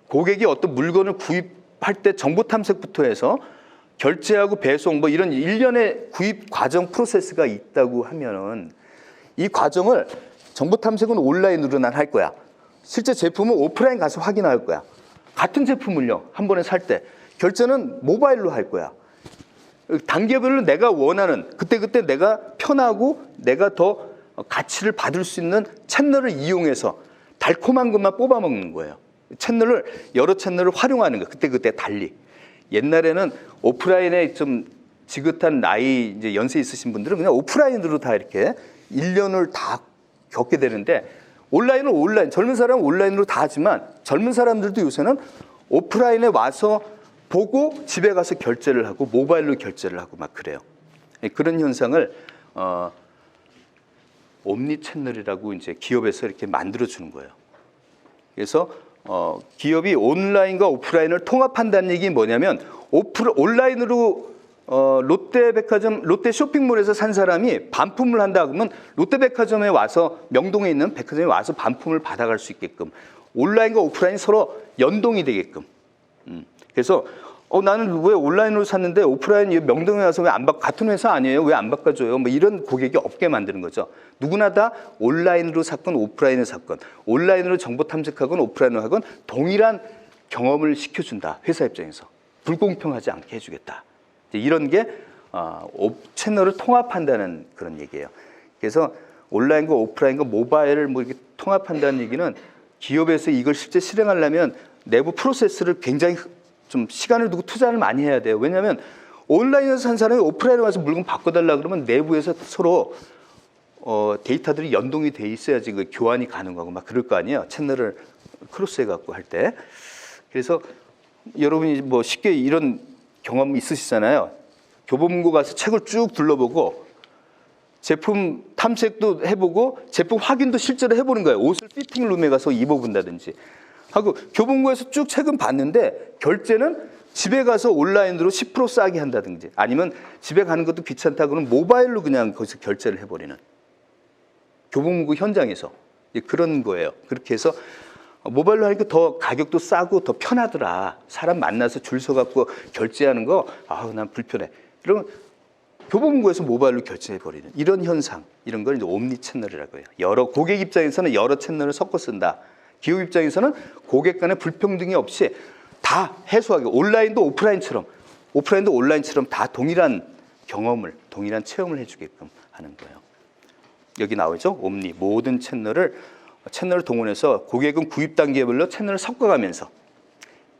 고객이 어떤 물건을 구입할 때 정보 탐색부터 해서 결제하고 배송 뭐 이런 일련의 구입 과정 프로세스가 있다고 하면은 이 과정을 정보 탐색은 온라인으로 난 할 거야. 실제 제품은 오프라인 가서 확인할 거야. 같은 제품을요, 한 번에 살 때 결제는 모바일로 할 거야. 단계별로 내가 원하는 그때 내가 편하고 내가 더 가치를 받을 수 있는 채널을 이용해서 달콤한 것만 뽑아 먹는 거예요. 채널을 여러 채널을 활용하는 거 그때 달리. 옛날에는 오프라인에 좀 지긋한 나이 이제 연세 있으신 분들은 그냥 오프라인으로 다 이렇게 1년을 다 겪게 되는데 온라인은 온라인, 젊은 사람은 온라인으로 다 하지만 젊은 사람들도 요새는 오프라인에 와서 보고 집에 가서 결제를 하고 모바일로 결제를 하고 막 그래요. 그런 현상을 옴니 채널이라고 이제 기업에서 이렇게 만들어 주는 거예요. 그래서 기업이 온라인과 오프라인을 통합한다는 얘기 뭐냐면 온라인으로 롯데백화점, 롯데 쇼핑몰에서 산 사람이 반품을 한다 그러면 롯데백화점에 와서 명동에 있는 백화점에 와서 반품을 받아갈 수 있게끔 온라인과 오프라인이 서로 연동이 되게끔. 그래서 나는 왜 온라인으로 샀는데 오프라인 명동에 와서 왜 안 받? 같은 회사 아니에요? 왜 안 바꿔줘요? 뭐 이런 고객이 없게 만드는 거죠. 누구나 다 온라인으로 샀건 오프라인으로 샀건 온라인으로 정보 탐색하건 오프라인으로 하건 동일한 경험을 시켜준다. 회사 입장에서 불공평하지 않게 해주겠다. 이런 게 채널을 통합한다는 그런 얘기예요. 그래서 온라인과 오프라인과 모바일을 뭐 이렇게 통합한다는 얘기는 기업에서 이걸 실제 실행하려면 내부 프로세스를 굉장히 좀 시간을 두고 투자를 많이 해야 돼요. 왜냐하면 온라인에서 산 사람이 오프라인에 와서 물건 바꿔달라 그러면 내부에서 서로 데이터들이 연동이 돼 있어야지 그 교환이 가능하고 막 그럴 거 아니에요. 채널을 크로스해 갖고 할 때. 그래서 여러분이 뭐 쉽게 이런 경험 있으시잖아요. 교보문고 가서 책을 쭉 둘러보고 제품 탐색도 해보고 제품 확인도 실제로 해보는 거예요. 옷을 피팅룸에 가서 입어본다든지 하고 교보문고에서 쭉 책은 봤는데 결제는 집에 가서 온라인으로 10% 싸게 한다든지 아니면 집에 가는 것도 귀찮다 그러면 모바일로 그냥 거기서 결제를 해버리는 교보문고 현장에서 그런 거예요. 그렇게 해서 모바일로 하니까 더 가격도 싸고 더 편하더라. 사람 만나서 줄 서갖고 결제하는 거 난 불편해. 그러면 교보문고에서 모바일로 결제해버리는 이런 현상, 이런 걸 이제 옴니 채널이라고 해요. 고객 입장에서는 여러 채널을 섞어 쓴다. 기업 입장에서는 고객 간의 불평등이 없이 다 해소하게 온라인도 오프라인도 온라인처럼 다 동일한 경험을, 동일한 체험을 해주게끔 하는 거예요. 여기 나오죠? 옴니 모든 채널을 동원해서 고객은 구입 단계별로 채널을 섞어가면서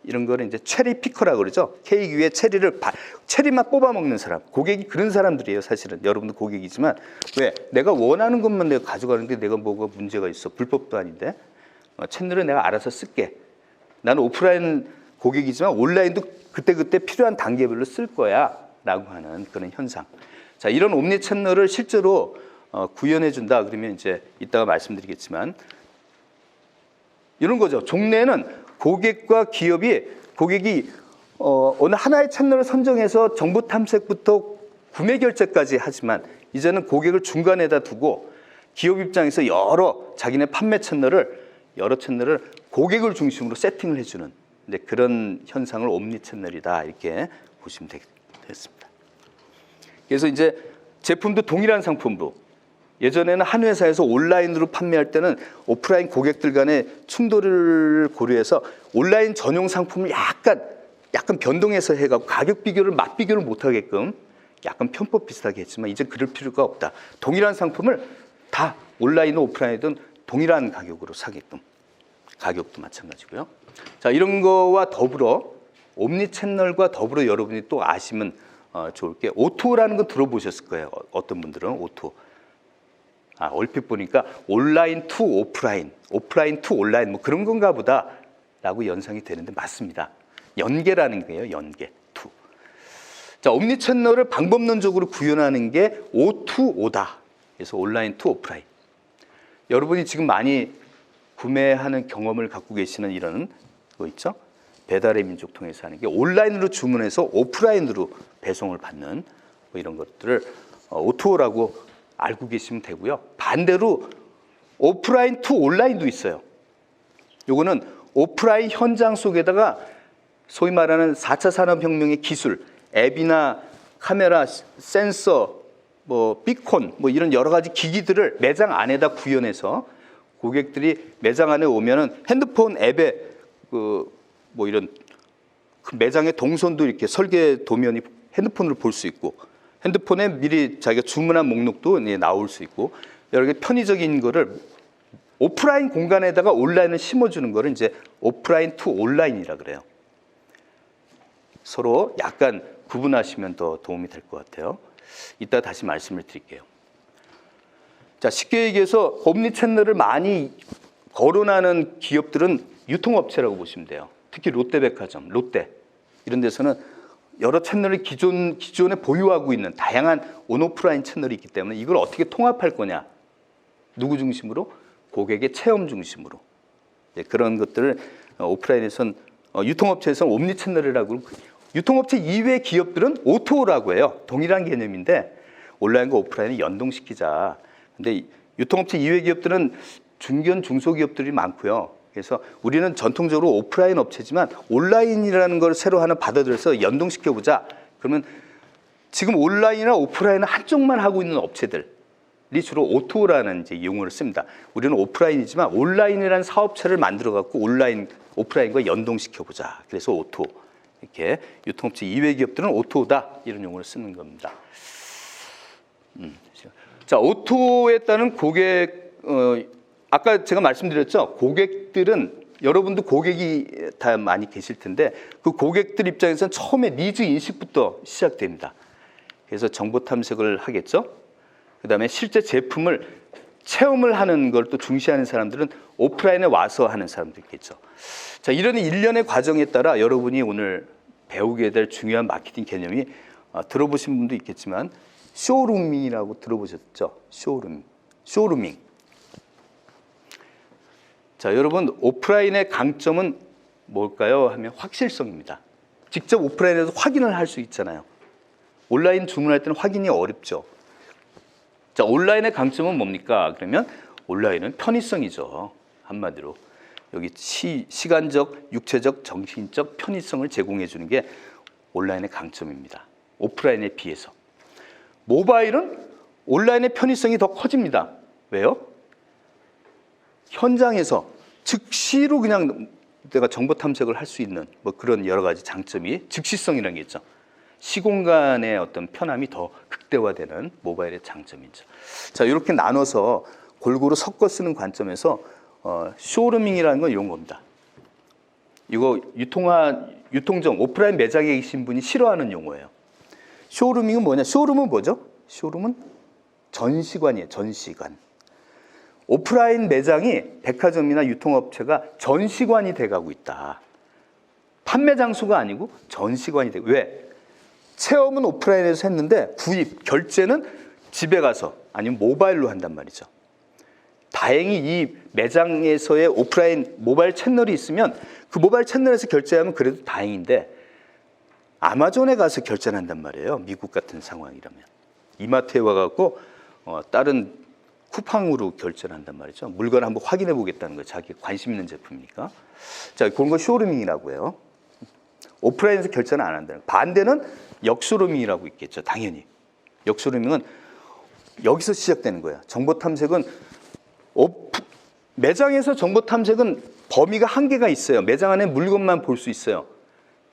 이런 거를 이제 체리 피커라고 그러죠. 케이크 위에 체리만 뽑아 먹는 사람. 고객이 그런 사람들이에요. 사실은 여러분도 고객이지만 왜 내가 원하는 것만 내가 가져가는데 내가 뭐가 문제가 있어? 불법도 아닌데 채널은 내가 알아서 쓸게. 나는 오프라인 고객이지만 온라인도 그때 필요한 단계별로 쓸 거야라고 하는 그런 현상. 자, 이런 옴니 채널을 실제로 구현해 준다 그러면 이제 이따가 말씀드리겠지만 이런 거죠. 종래에는 고객이 어느 하나의 채널을 선정해서 정보 탐색부터 구매 결제까지 하지만 이제는 고객을 중간에다 두고 기업 입장에서 자기네 판매 여러 채널을 고객을 중심으로 세팅을 해주는 그런 현상을 옴니 채널이다 이렇게 보시면 되겠습니다. 그래서 이제 제품도 동일한 상품으로 예전에는 한 회사에서 온라인으로 판매할 때는 오프라인 고객들 간의 충돌을 고려해서 온라인 전용 상품을 약간 변동해서 해갖고 가격 비교를 맛 비교를 못하게끔 약간 편법 비슷하게 했지만 이제 그럴 필요가 없다. 동일한 상품을 다 온라인이든 오프라인이든 동일한 가격으로 사게끔 가격도 마찬가지고요. 자, 이런 거와 더불어 옴니 채널과 더불어 여러분이 또 아시면 좋을 게 O2O라는 거 들어보셨을 거예요. 어떤 분들은 O2O. 얼핏 보니까 온라인 투 오프라인, 오프라인 투 온라인 뭐 그런 건가 보다라고 연상이 되는데 맞습니다. 연계라는 거예요. 연계, 투. 자, 옴니 채널을 방법론적으로 구현하는 게 O2O다. 그래서 온라인 투 오프라인. 여러분이 지금 많이 구매하는 경험을 갖고 계시는 이런 거 있죠? 배달의 민족 통해서 하는 게 온라인으로 주문해서 오프라인으로 배송을 받는 뭐 이런 것들을 O2O라고 알고 계시면 되고요. 반대로 오프라인 투 온라인도 있어요. 요거는 오프라인 현장 속에다가 소위 말하는 4차 산업혁명의 기술, 앱이나 카메라, 센서, 뭐 비콘, 뭐 이런 여러 가지 기기들을 매장 안에다 구현해서 고객들이 매장 안에 오면은 핸드폰 앱에 뭐 이런 그 매장의 동선도 이렇게 설계 도면이 핸드폰으로 볼 수 있고, 핸드폰에 미리 자기가 주문한 목록도 나올 수 있고, 여러 개 편의적인 거를 오프라인 공간에다가 온라인을 심어주는 거를 이제 오프라인 투 온라인이라 그래요. 서로 약간 구분하시면 더 도움이 될 것 같아요. 이따 다시 말씀을 드릴게요. 자, 쉽게 얘기해서 옴니 채널을 많이 거론하는 기업들은 유통업체라고 보시면 돼요. 특히 롯데백화점, 롯데 이런 데서는 여러 채널을 기존에 보유하고 있는 다양한 온오프라인 채널이 있기 때문에 이걸 어떻게 통합할 거냐. 누구 중심으로? 고객의 체험 중심으로. 그런 것들을 오프라인에선 유통업체에서는 옴니 채널이라고, 유통업체 이외의 기업들은 O2O라고 해요. 동일한 개념인데 온라인과 오프라인을 연동시키자. 근데 유통업체 이외의 기업들은 중견 중소기업들이 많고요. 그래서 우리는 전통적으로 오프라인 업체지만 온라인이라는 걸 새로 하나 받아들여서 연동시켜보자. 그러면 지금 온라인이나 오프라인은 한쪽만 하고 있는 업체들이 주로 O2O라는 이제 용어를 씁니다. 우리는 오프라인이지만 온라인이라는 사업체를 만들어갖고 오프라인과 연동시켜보자. 그래서 O2O. 이렇게 유통업체 이외 기업들은 O2O다. 이런 용어를 쓰는 겁니다. 자, O2O에 따른 고객, 아까 제가 말씀드렸죠. 고객들은 여러분도 고객이 다 많이 계실 텐데 그 고객들 입장에서는 처음에 니즈 인식부터 시작됩니다. 그래서 정보 탐색을 하겠죠. 그다음에 실제 제품을 체험을 하는 걸 또 중시하는 사람들은 오프라인에 와서 하는 사람도 있겠죠. 자, 이런 일련의 과정에 따라 여러분이 오늘 배우게 될 중요한 마케팅 개념이 들어보신 분도 있겠지만 쇼루밍이라고 들어보셨죠? 쇼루밍. 자, 여러분 오프라인의 강점은 뭘까요? 하면 확실성입니다. 직접 오프라인에서 확인을 할 수 있잖아요. 온라인 주문할 때는 확인이 어렵죠. 자, 온라인의 강점은 뭡니까? 그러면 온라인은 편의성이죠. 한마디로 여기 시간적, 육체적, 정신적 편의성을 제공해 주는 게 온라인의 강점입니다. 오프라인에 비해서. 모바일은 온라인의 편의성이 더 커집니다. 왜요? 현장에서 즉시로 그냥 내가 정보 탐색을 할 수 있는 뭐 그런 여러 가지 장점이 즉시성이라는 게 있죠. 시공간의 어떤 편함이 더 극대화되는 모바일의 장점이죠. 자, 이렇게 나눠서 골고루 섞어 쓰는 관점에서 쇼루밍이라는 건 이런 겁니다. 이거 유통점, 오프라인 매장에 계신 분이 싫어하는 용어예요. 쇼루밍은 뭐냐? 쇼룸은 뭐죠? 쇼룸은 전시관이에요. 전시관. 오프라인 매장이 백화점이나 유통업체가 전시관이 돼가고 있다. 판매 장소가 아니고 전시관이 되고. 왜? 체험은 오프라인에서 했는데 구입, 결제는 집에 가서 아니면 모바일로 한단 말이죠. 다행히 이 매장에서의 오프라인 모바일 채널이 있으면 그 모바일 채널에서 결제하면 그래도 다행인데 아마존에 가서 결제를 한단 말이에요. 미국 같은 상황이라면. 이마트에 와갖고 다른 쿠팡으로 결제를 한단 말이죠. 물건을 한번 확인해 보겠다는 거예요. 자기 관심 있는 제품이니까. 자, 그런 거 쇼루밍이라고 해요. 오프라인에서 결제는 안 한다는 거예요. 반대는 역쇼루밍이라고 있겠죠. 당연히. 역쇼루밍은 여기서 시작되는 거예요. 정보 탐색은 매장에서 정보 탐색은 범위가 한계가 있어요. 매장 안에 물건만 볼 수 있어요.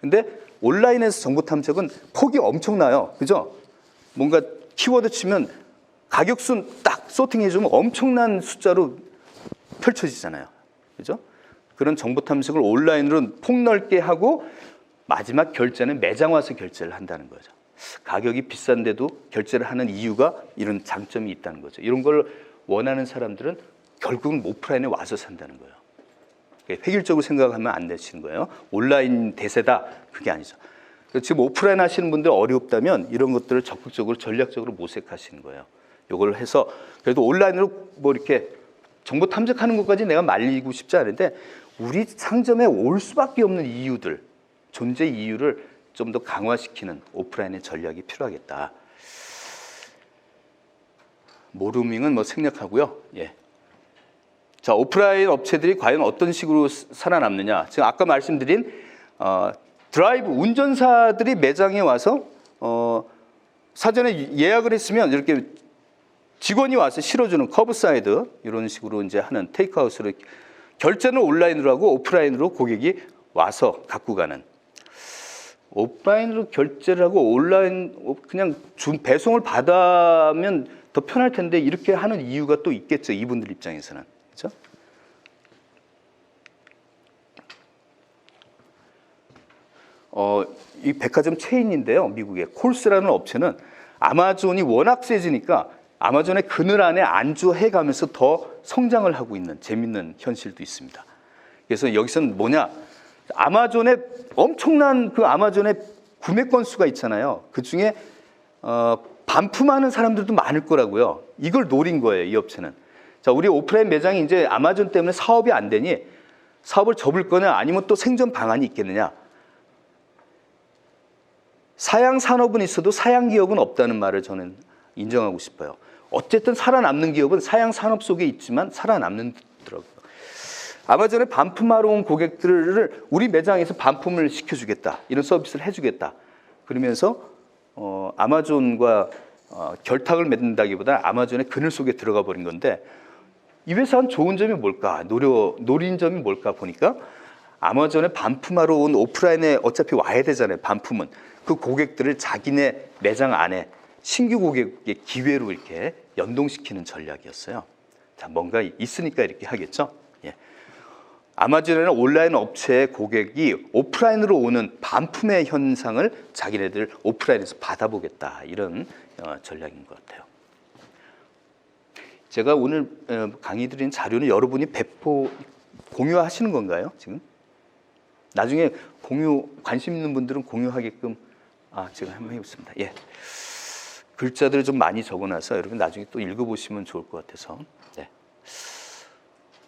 근데 온라인에서 정보 탐색은 폭이 엄청나요. 그죠? 뭔가 키워드 치면 가격순 딱 소팅해주면 엄청난 숫자로 펼쳐지잖아요. 그죠? 그런 정보 탐색을 온라인으로 폭넓게 하고 마지막 결제는 매장 와서 결제를 한다는 거죠. 가격이 비싼데도 결제를 하는 이유가 이런 장점이 있다는 거죠. 이런 걸 원하는 사람들은 결국은 오프라인에 와서 산다는 거예요. 획일적으로 생각하면 안 되시는 거예요. 온라인 대세다. 그게 아니죠. 지금 오프라인 하시는 분들 어렵다면 이런 것들을 적극적으로 전략적으로 모색하시는 거예요. 이걸 해서 그래도 온라인으로 뭐 이렇게 정보 탐색하는 것까지 내가 말리고 싶지 않은데 우리 상점에 올 수밖에 없는 이유들, 존재 이유를 좀 더 강화시키는 오프라인의 전략이 필요하겠다. 모루밍은 뭐 생략하고요. 예. 자, 오프라인 업체들이 과연 어떤 식으로 살아남느냐. 지금 아까 말씀드린 드라이브 운전사들이 매장에 와서 사전에 예약을 했으면 이렇게 직원이 와서 실어주는 커브사이드 이런 식으로 이제 하는 테이크아웃으로 결제는 온라인으로 하고 오프라인으로 고객이 와서 갖고 가는. 오프라인으로 결제를 하고 온라인 그냥 배송을 받으면 더 편할 텐데 이렇게 하는 이유가 또 있겠죠. 이분들 입장에서는. 그렇죠? 이 백화점 체인인데요. 미국의 콜스라는 업체는 아마존이 워낙 세지니까 아마존의 그늘 안에 안주해가면서 더 성장을 하고 있는 재밌는 현실도 있습니다. 그래서 여기서는 뭐냐? 아마존의 엄청난 그 아마존의 구매 건수가 있잖아요. 그 중에 반품하는 사람들도 많을 거라고요. 이걸 노린 거예요, 이 업체는. 자, 우리 오프라인 매장이 이제 아마존 때문에 사업이 안 되니 사업을 접을 거냐 아니면 또 생존 방안이 있겠느냐. 사양 산업은 있어도 사양 기업은 없다는 말을 저는 인정하고 싶어요. 어쨌든 살아남는 기업은 사양 산업 속에 있지만 살아남는더라고요. 아마존에 반품하러 온 고객들을 우리 매장에서 반품을 시켜주겠다. 이런 서비스를 해주겠다. 그러면서 아마존과 결탁을 맺는다기보다 아마존의 그늘 속에 들어가 버린 건데 이 회사는 좋은 점이 뭘까? 노린 점이 뭘까 보니까 아마존에 반품하러 온 오프라인에 어차피 와야 되잖아요. 반품은. 그 고객들을 자기네 매장 안에 신규 고객의 기회로 이렇게 연동시키는 전략이었어요. 자, 뭔가 있으니까 이렇게 하겠죠. 예. 아마존이나 온라인 업체의 고객이 오프라인으로 오는 반품의 현상을 자기네들 오프라인에서 받아보겠다. 이런 전략인 것 같아요. 제가 오늘 강의 드린 자료는 여러분이 공유하시는 건가요? 지금? 나중에 관심 있는 분들은 공유하게끔 제가 한번 해보겠습니다. 예. 글자들을 좀 많이 적어놔서 여러분 나중에 또 읽어보시면 좋을 것 같아서. 네.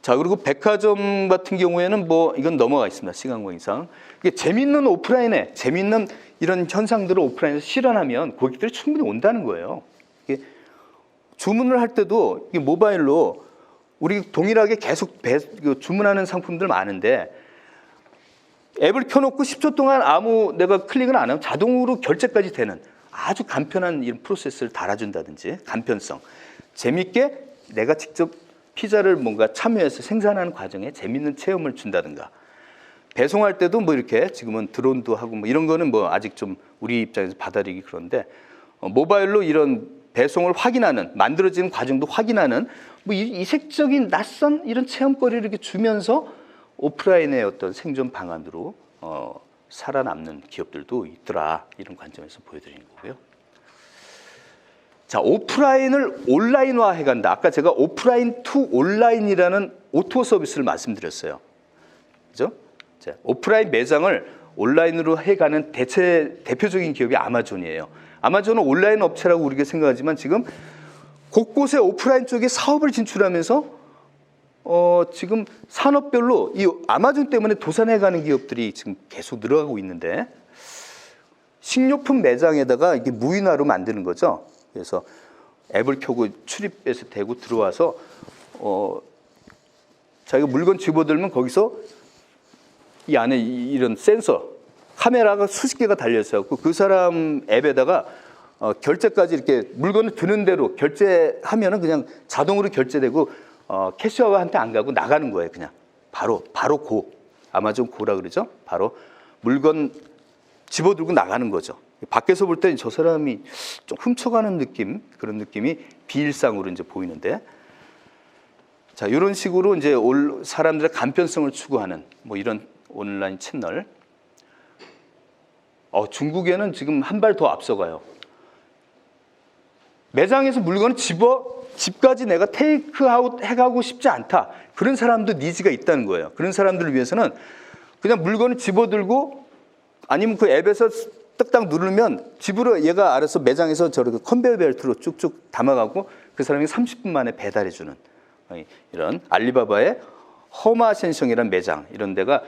자, 그리고 백화점 같은 경우에는 뭐 이건 넘어가 있습니다. 시간 관계상. 이게 재밌는 오프라인에 재밌는 이런 현상들을 오프라인에서 실현하면 고객들이 충분히 온다는 거예요. 이게 주문을 할 때도 이게 모바일로 우리 동일하게 계속 주문하는 상품들 많은데 앱을 켜놓고 10초 동안 내가 클릭을 안 하면 자동으로 결제까지 되는 아주 간편한 이런 프로세스를 달아준다든지 간편성. 재밌게 내가 직접 피자를 뭔가 참여해서 생산하는 과정에 재밌는 체험을 준다든가. 배송할 때도 뭐 이렇게 지금은 드론도 하고 뭐 이런 거는 뭐 아직 좀 우리 입장에서 받아들이기 그런데 모바일로 이런 배송을 확인하는 만들어지는 과정도 확인하는 뭐 이색적인 낯선 이런 체험거리를 이렇게 주면서 오프라인의 어떤 생존 방안으로 살아남는 기업들도 있더라. 이런 관점에서 보여드리는 거고요. 자, 오프라인을 온라인화 해간다. 아까 제가 오프라인 투 온라인이라는 오토 서비스를 말씀드렸어요. 그죠? 자, 오프라인 매장을 온라인으로 해가는 대표적인 기업이 아마존이에요. 아마존은 온라인 업체라고 우리가 생각하지만 지금 곳곳에 오프라인 쪽에 사업을 진출하면서 지금 산업별로 이 아마존 때문에 도산해가는 기업들이 지금 계속 늘어가고 있는데 식료품 매장에다가 이게 무인화로 만드는 거죠. 그래서 앱을 켜고 출입해서 대고 들어와서 자기가 물건 집어들면 거기서 이 안에 이런 센서, 카메라가 수십 개가 달려 있어요. 그 사람 앱에다가 결제까지 이렇게 물건을 드는 대로 결제하면은 그냥 자동으로 결제되고 캐시어한테 안 가고 나가는 거예요. 그냥 바로 아마존 고라 그러죠. 바로 물건 집어들고 나가는 거죠. 밖에서 볼 때는 저 사람이 좀 훔쳐가는 느낌, 그런 느낌이 비일상으로 이제 보이는데, 자, 이런 식으로 이제 사람들의 간편성을 추구하는 뭐 이런 온라인 채널. 중국에는 지금 한 발 더 앞서가요. 매장에서 물건을 집까지 내가 테이크아웃 해가고 싶지 않다. 그런 사람도 니즈가 있다는 거예요. 그런 사람들을 위해서는 그냥 물건을 집어들고 아니면 그 앱에서 딱딱 누르면 집으로 얘가 알아서 매장에서 저렇게 컨베이어 벨트로 쭉쭉 담아가고 그 사람이 30분 만에 배달해주는 이런 알리바바의 허마센성이라는 매장, 이런 데가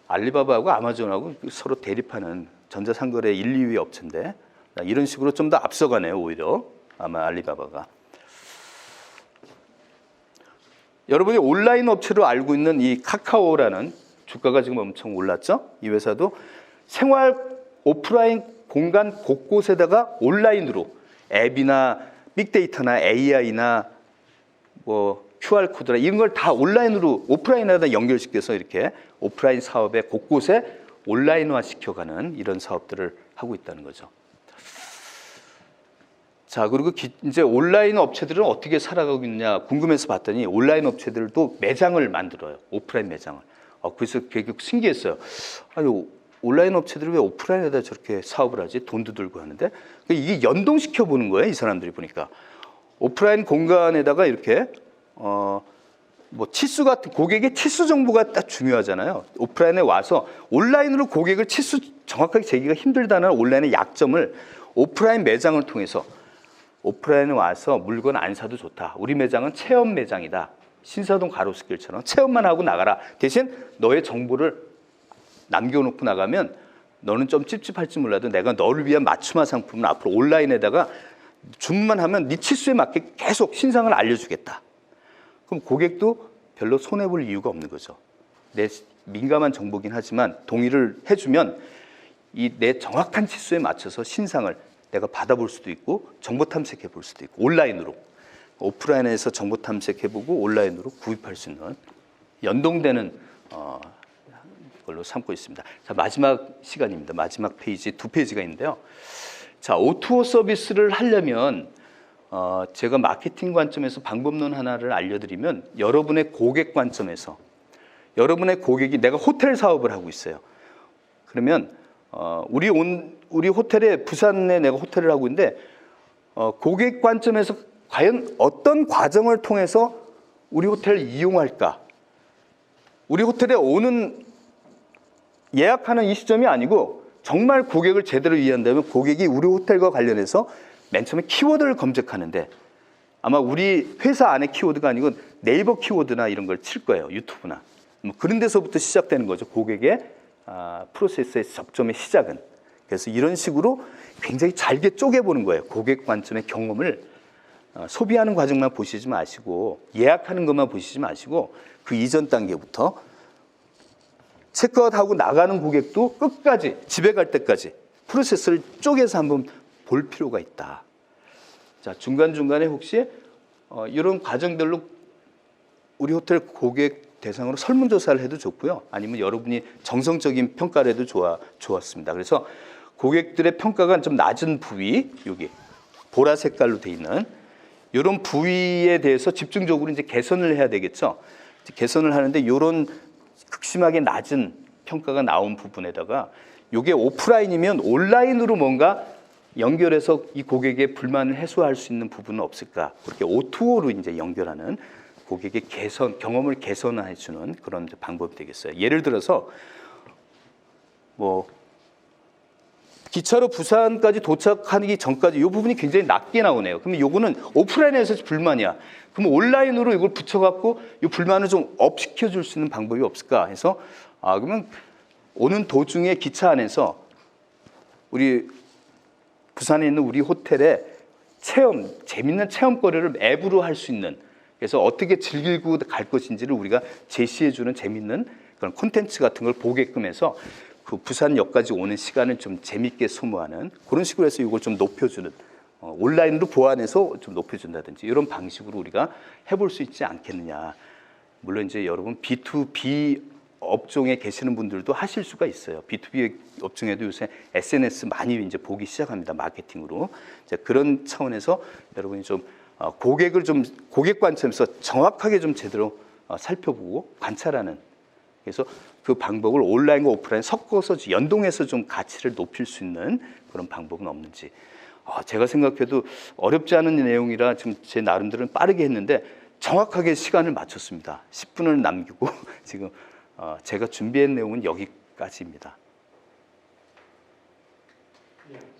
알리바바하고 아마존하고 서로 대립하는 전자상거래 1, 2위 업체인데 이런 식으로 좀 더 앞서가네요. 오히려 아마 알리바바가. 여러분이 온라인 업체로 알고 있는 이 카카오라는 주가가 지금 엄청 올랐죠? 이 회사도 생활 오프라인 공간 곳곳에다가 온라인으로 앱이나 빅데이터나 AI나 뭐 QR코드나 이런 걸 다 온라인으로 오프라인에다 연결시켜서 이렇게 오프라인 사업의 곳곳에 온라인화 시켜가는 이런 사업들을 하고 있다는 거죠. 자, 그리고 이제 온라인 업체들은 어떻게 살아가고 있느냐 궁금해서 봤더니 온라인 업체들도 매장을 만들어요. 오프라인 매장을. 그래서 되게 신기했어요. 아니, 온라인 업체들이 왜 오프라인에다 저렇게 사업을 하지? 돈도 들고 하는데. 이게 연동시켜 보는 거예요. 이 사람들이 보니까. 오프라인 공간에다가 이렇게 뭐 치수 같은 고객의 치수 정보가 딱 중요하잖아요. 오프라인에 와서 온라인으로 고객을 치수 정확하게 재기가 힘들다는 온라인의 약점을 오프라인 매장을 통해서 오프라인에 와서 물건 안 사도 좋다. 우리 매장은 체험 매장이다. 신사동 가로수길처럼 체험만 하고 나가라. 대신 너의 정보를 남겨놓고 나가면 너는 좀 찝찝할지 몰라도 내가 너를 위한 맞춤화 상품을 앞으로 온라인에다가 주문만 하면 네 치수에 맞게 계속 신상을 알려주겠다. 그럼 고객도 별로 손해볼 이유가 없는 거죠. 내 민감한 정보긴 하지만 동의를 해주면 이 내 정확한 치수에 맞춰서 신상을 내가 받아볼 수도 있고 정보 탐색해 볼 수도 있고 온라인으로 오프라인에서 정보 탐색해보고 온라인으로 구입할 수 있는 연동되는 걸로 삼고 있습니다. 자, 마지막 시간입니다. 마지막 페이지 2페이지가 있는데요. 자, O2O 서비스를 하려면 제가 마케팅 관점에서 방법론 하나를 알려드리면 여러분의 고객 관점에서 여러분의 고객이 내가 호텔 사업을 하고 있어요. 그러면 우리 호텔에 부산에 내가 호텔을 하고 있는데 고객 관점에서 과연 어떤 과정을 통해서 우리 호텔을 이용할까? 우리 호텔에 오는 예약하는 이 시점이 아니고 정말 고객을 제대로 이해한다면 고객이 우리 호텔과 관련해서 맨 처음에 키워드를 검색하는데 아마 우리 회사 안의 키워드가 아니고 네이버 키워드나 이런 걸 칠 거예요. 유튜브나. 뭐 그런 데서부터 시작되는 거죠. 고객의 프로세스의 접점의 시작은. 그래서 이런 식으로 굉장히 잘게 쪼개보는 거예요. 고객 관점의 경험을 소비하는 과정만 보시지 마시고 예약하는 것만 보시지 마시고 그 이전 단계부터 체크아웃하고 나가는 고객도 끝까지 집에 갈 때까지 프로세스를 쪼개서 한번 볼 필요가 있다. 자, 중간중간에 혹시 이런 과정들로 우리 호텔 고객 대상으로 설문조사를 해도 좋고요. 아니면 여러분이 정성적인 평가를 해도 좋았습니다. 그래서 고객들의 평가가 좀 낮은 부위, 여기 보라 색깔로 돼 있는 이런 부위에 대해서 집중적으로 이제 개선을 해야 되겠죠. 개선을 하는데 이런 극심하게 낮은 평가가 나온 부분에다가 이게 오프라인이면 온라인으로 뭔가 연결해서 이 고객의 불만을 해소할 수 있는 부분은 없을까? 그렇게 O2O로 이제 연결하는 고객의 경험을 개선해 주는 그런 방법이 되겠어요. 예를 들어서 뭐 기차로 부산까지 도착하기 전까지 이 부분이 굉장히 낮게 나오네요. 그러면 요거는 오프라인에서 불만이야. 그럼 온라인으로 이걸 붙여갖고 이 불만을 좀 업시켜 줄 수 있는 방법이 없을까 해서 그러면 오는 도중에 기차 안에서 우리 부산에 있는 우리 호텔에 재밌는 체험거리를 앱으로 할 수 있는 그래서 어떻게 즐기고 갈 것인지를 우리가 제시해주는 재밌는 그런 콘텐츠 같은 걸 보게끔 해서 그 부산역까지 오는 시간을 좀 재밌게 소모하는 그런 식으로 해서 이걸 좀 높여주는 온라인으로 보완해서 좀 높여준다든지 이런 방식으로 우리가 해볼 수 있지 않겠느냐. 물론 이제 여러분 B2B 업종에 계시는 분들도 하실 수가 있어요. B2B 업종에도 요새 SNS 많이 이제 보기 시작합니다. 마케팅으로. 이제 그런 차원에서 여러분이 좀 고객 관점에서 정확하게 좀 제대로 살펴보고 관찰하는 그래서 그 방법을 온라인과 오프라인 섞어서 연동해서 좀 가치를 높일 수 있는 그런 방법은 없는지 제가 생각해도 어렵지 않은 내용이라 지금 제 나름대로는 빠르게 했는데 정확하게 시간을 맞췄습니다. 10분을 남기고 지금 제가 준비한 내용은 여기까지입니다.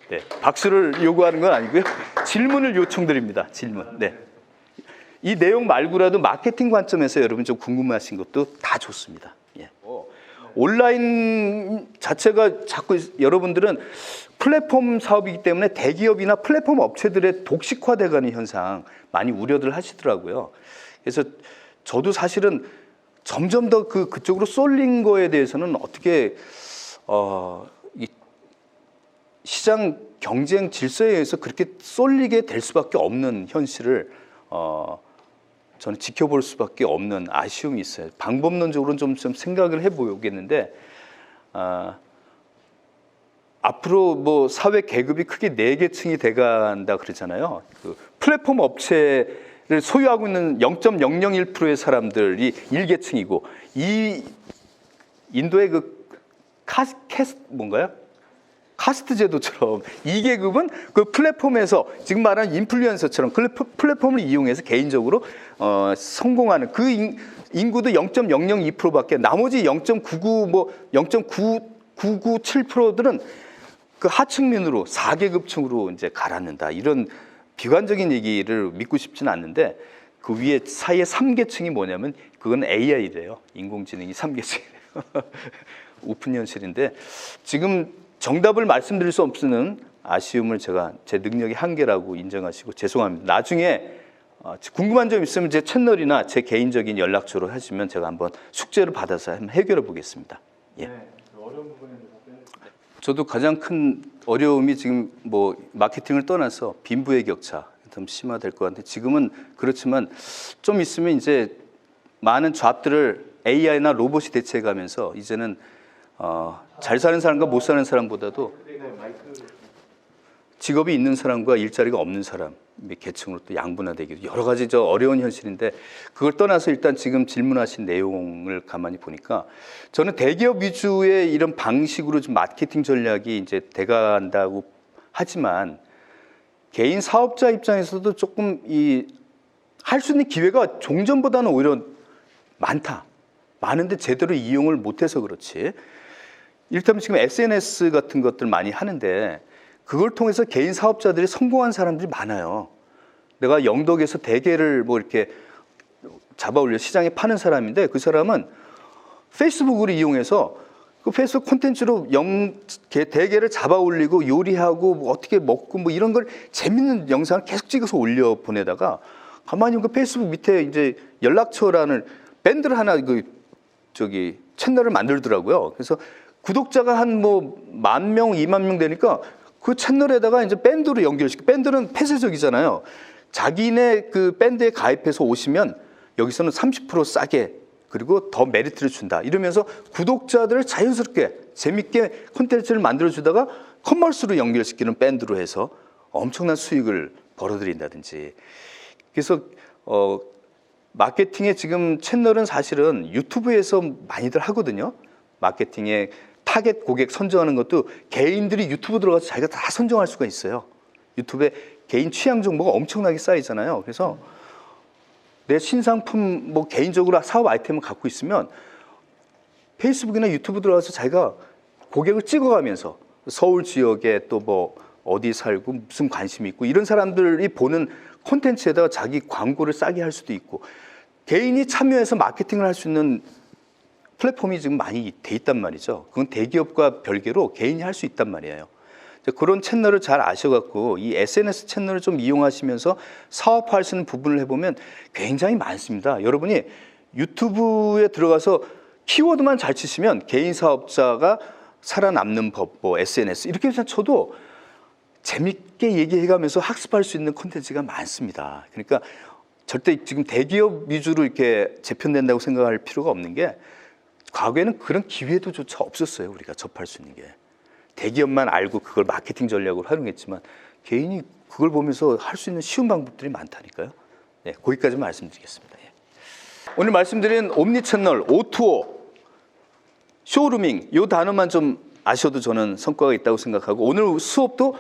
네, 박수를 요구하는 건 아니고요. 질문을 요청드립니다. 질문. 네. 이 내용 말고라도 마케팅 관점에서 여러분 좀 궁금하신 것도 다 좋습니다. 예. 온라인 자체가 자꾸 여러분들은 플랫폼 사업이기 때문에 대기업이나 플랫폼 업체들의 독식화돼가는 현상 많이 우려들 하시더라고요. 그래서 저도 사실은 점점 더 그쪽으로 쏠린 거에 대해서는 어떻게 이 시장 경쟁 질서에 의해서 그렇게 쏠리게 될 수밖에 없는 현실을 저는 지켜볼 수밖에 없는 아쉬움이 있어요. 방법론적으로는 좀 생각을 해보겠는데 앞으로 뭐 사회 계급이 크게 4계층이 돼간다 그러잖아요. 그 플랫폼 업체를 소유하고 있는 0.001%의 사람들이 1계층이고 이 인도의 카스트 제도처럼 2계급은 그 플랫폼에서 지금 말하는 인플루언서처럼 플랫폼을 이용해서 개인적으로 성공하는 그 인구도 0.002%밖에 나머지 0.99 뭐 0.9997%들은 그 하층민으로 4계급층으로 이제 가라앉는다. 이런 비관적인 얘기를 믿고 싶지는 않는데 그 위에 사이에 3계층이 뭐냐면 그건 AI래요. 인공지능이 3계층이래요. 오픈 현실인데 지금 정답을 말씀드릴 수 없는 아쉬움을 제가 제 능력의 한계라고 인정하시고 죄송합니다. 나중에 궁금한 점 있으면 제 채널이나 제 개인적인 연락처로 하시면 제가 한번 숙제를 받아서 한번 해결해 보겠습니다. 예. 네, 어려운 부분에 대해서 저도 가장 큰 어려움이 지금 뭐 마케팅을 떠나서 빈부의 격차 좀 심화될 것 같은데 지금은 그렇지만 좀 있으면 이제 많은 잡들을 AI나 로봇이 대체해가면서 이제는 잘 사는 사람과 못 사는 사람보다도 직업이 있는 사람과 일자리가 없는 사람의 계층으로 또 양분화되기도 여러 가지 어려운 현실인데 그걸 떠나서 일단 지금 질문하신 내용을 가만히 보니까 저는 대기업 위주의 이런 방식으로 좀 마케팅 전략이 이제 돼간다고 하지만 개인 사업자 입장에서도 조금 할 수 있는 기회가 종전보다는 오히려 많은데 제대로 이용을 못해서 그렇지. 이를테면 지금 SNS 같은 것들 많이 하는데 그걸 통해서 개인 사업자들이 성공한 사람들이 많아요. 내가 영덕에서 대게를 뭐 이렇게 잡아 올려 시장에 파는 사람인데 그 사람은 페이스북을 이용해서 그 페이스북 콘텐츠로 대게를 잡아 올리고 요리하고 뭐 어떻게 먹고 뭐 이런 걸 재밌는 영상을 계속 찍어서 올려 보내다가 가만히 그 페이스북 밑에 이제 연락처라는 밴드를 하나 채널을 만들더라고요. 그래서 구독자가 한 뭐 10,000명, 20,000명 되니까 그 채널에다가 이제 밴드로 연결시켜. 밴드는 폐쇄적이잖아요. 자기네 그 밴드에 가입해서 오시면 여기서는 30% 싸게 그리고 더 메리트를 준다. 이러면서 구독자들을 자연스럽게 재밌게 콘텐츠를 만들어주다가 커머스로 연결시키는 밴드로 해서 엄청난 수익을 벌어들인다든지. 그래서 마케팅의 지금 채널은 사실은 유튜브에서 많이들 하거든요. 마케팅에 타겟 고객 선정하는 것도 개인들이 유튜브 들어가서 자기가 다 선정할 수가 있어요. 유튜브에 개인 취향 정보가 엄청나게 쌓이잖아요. 그래서 내 신상품 뭐 개인적으로 사업 아이템을 갖고 있으면 페이스북이나 유튜브 들어가서 자기가 고객을 찍어가면서 서울 지역에 또 뭐 어디 살고 무슨 관심이 있고 이런 사람들이 보는 콘텐츠에다가 자기 광고를 싸게 할 수도 있고 개인이 참여해서 마케팅을 할 수 있는 플랫폼이 지금 많이 돼 있단 말이죠. 그건 대기업과 별개로 개인이 할 수 있단 말이에요. 그런 채널을 잘 아셔갖고 이 SNS 채널을 좀 이용하시면서 사업화할 수 있는 부분을 해보면 굉장히 많습니다. 여러분이 유튜브에 들어가서 키워드만 잘 치시면 개인 사업자가 살아남는 법, 뭐 SNS 이렇게 해서 쳐도 재밌게 얘기해가면서 학습할 수 있는 콘텐츠가 많습니다. 그러니까 절대 지금 대기업 위주로 이렇게 재편된다고 생각할 필요가 없는 게 과거에는 그런 기회도조차 없었어요. 우리가 접할 수 있는 게. 대기업만 알고 그걸 마케팅 전략으로 활용했지만 개인이 그걸 보면서 할 수 있는 쉬운 방법들이 많다니까요. 네, 거기까지 말씀드리겠습니다. 예. 오늘 말씀드린 옴니채널, O2O, 쇼루밍 이 단어만 좀 아셔도 저는 성과가 있다고 생각하고 오늘 수업도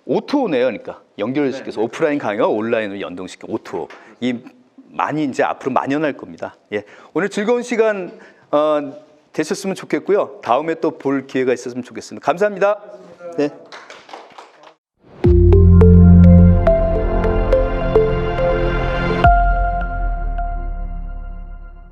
O2O네요. 그러니까 연결시켜서 오프라인 강의와 온라인으로 연동시켜 O2O. 이 많이 이제 앞으로 만연할 겁니다. 예. 오늘 즐거운 시간 되셨으면 좋겠고요. 다음에 또 볼 기회가 있었으면 좋겠습니다. 감사합니다. 네.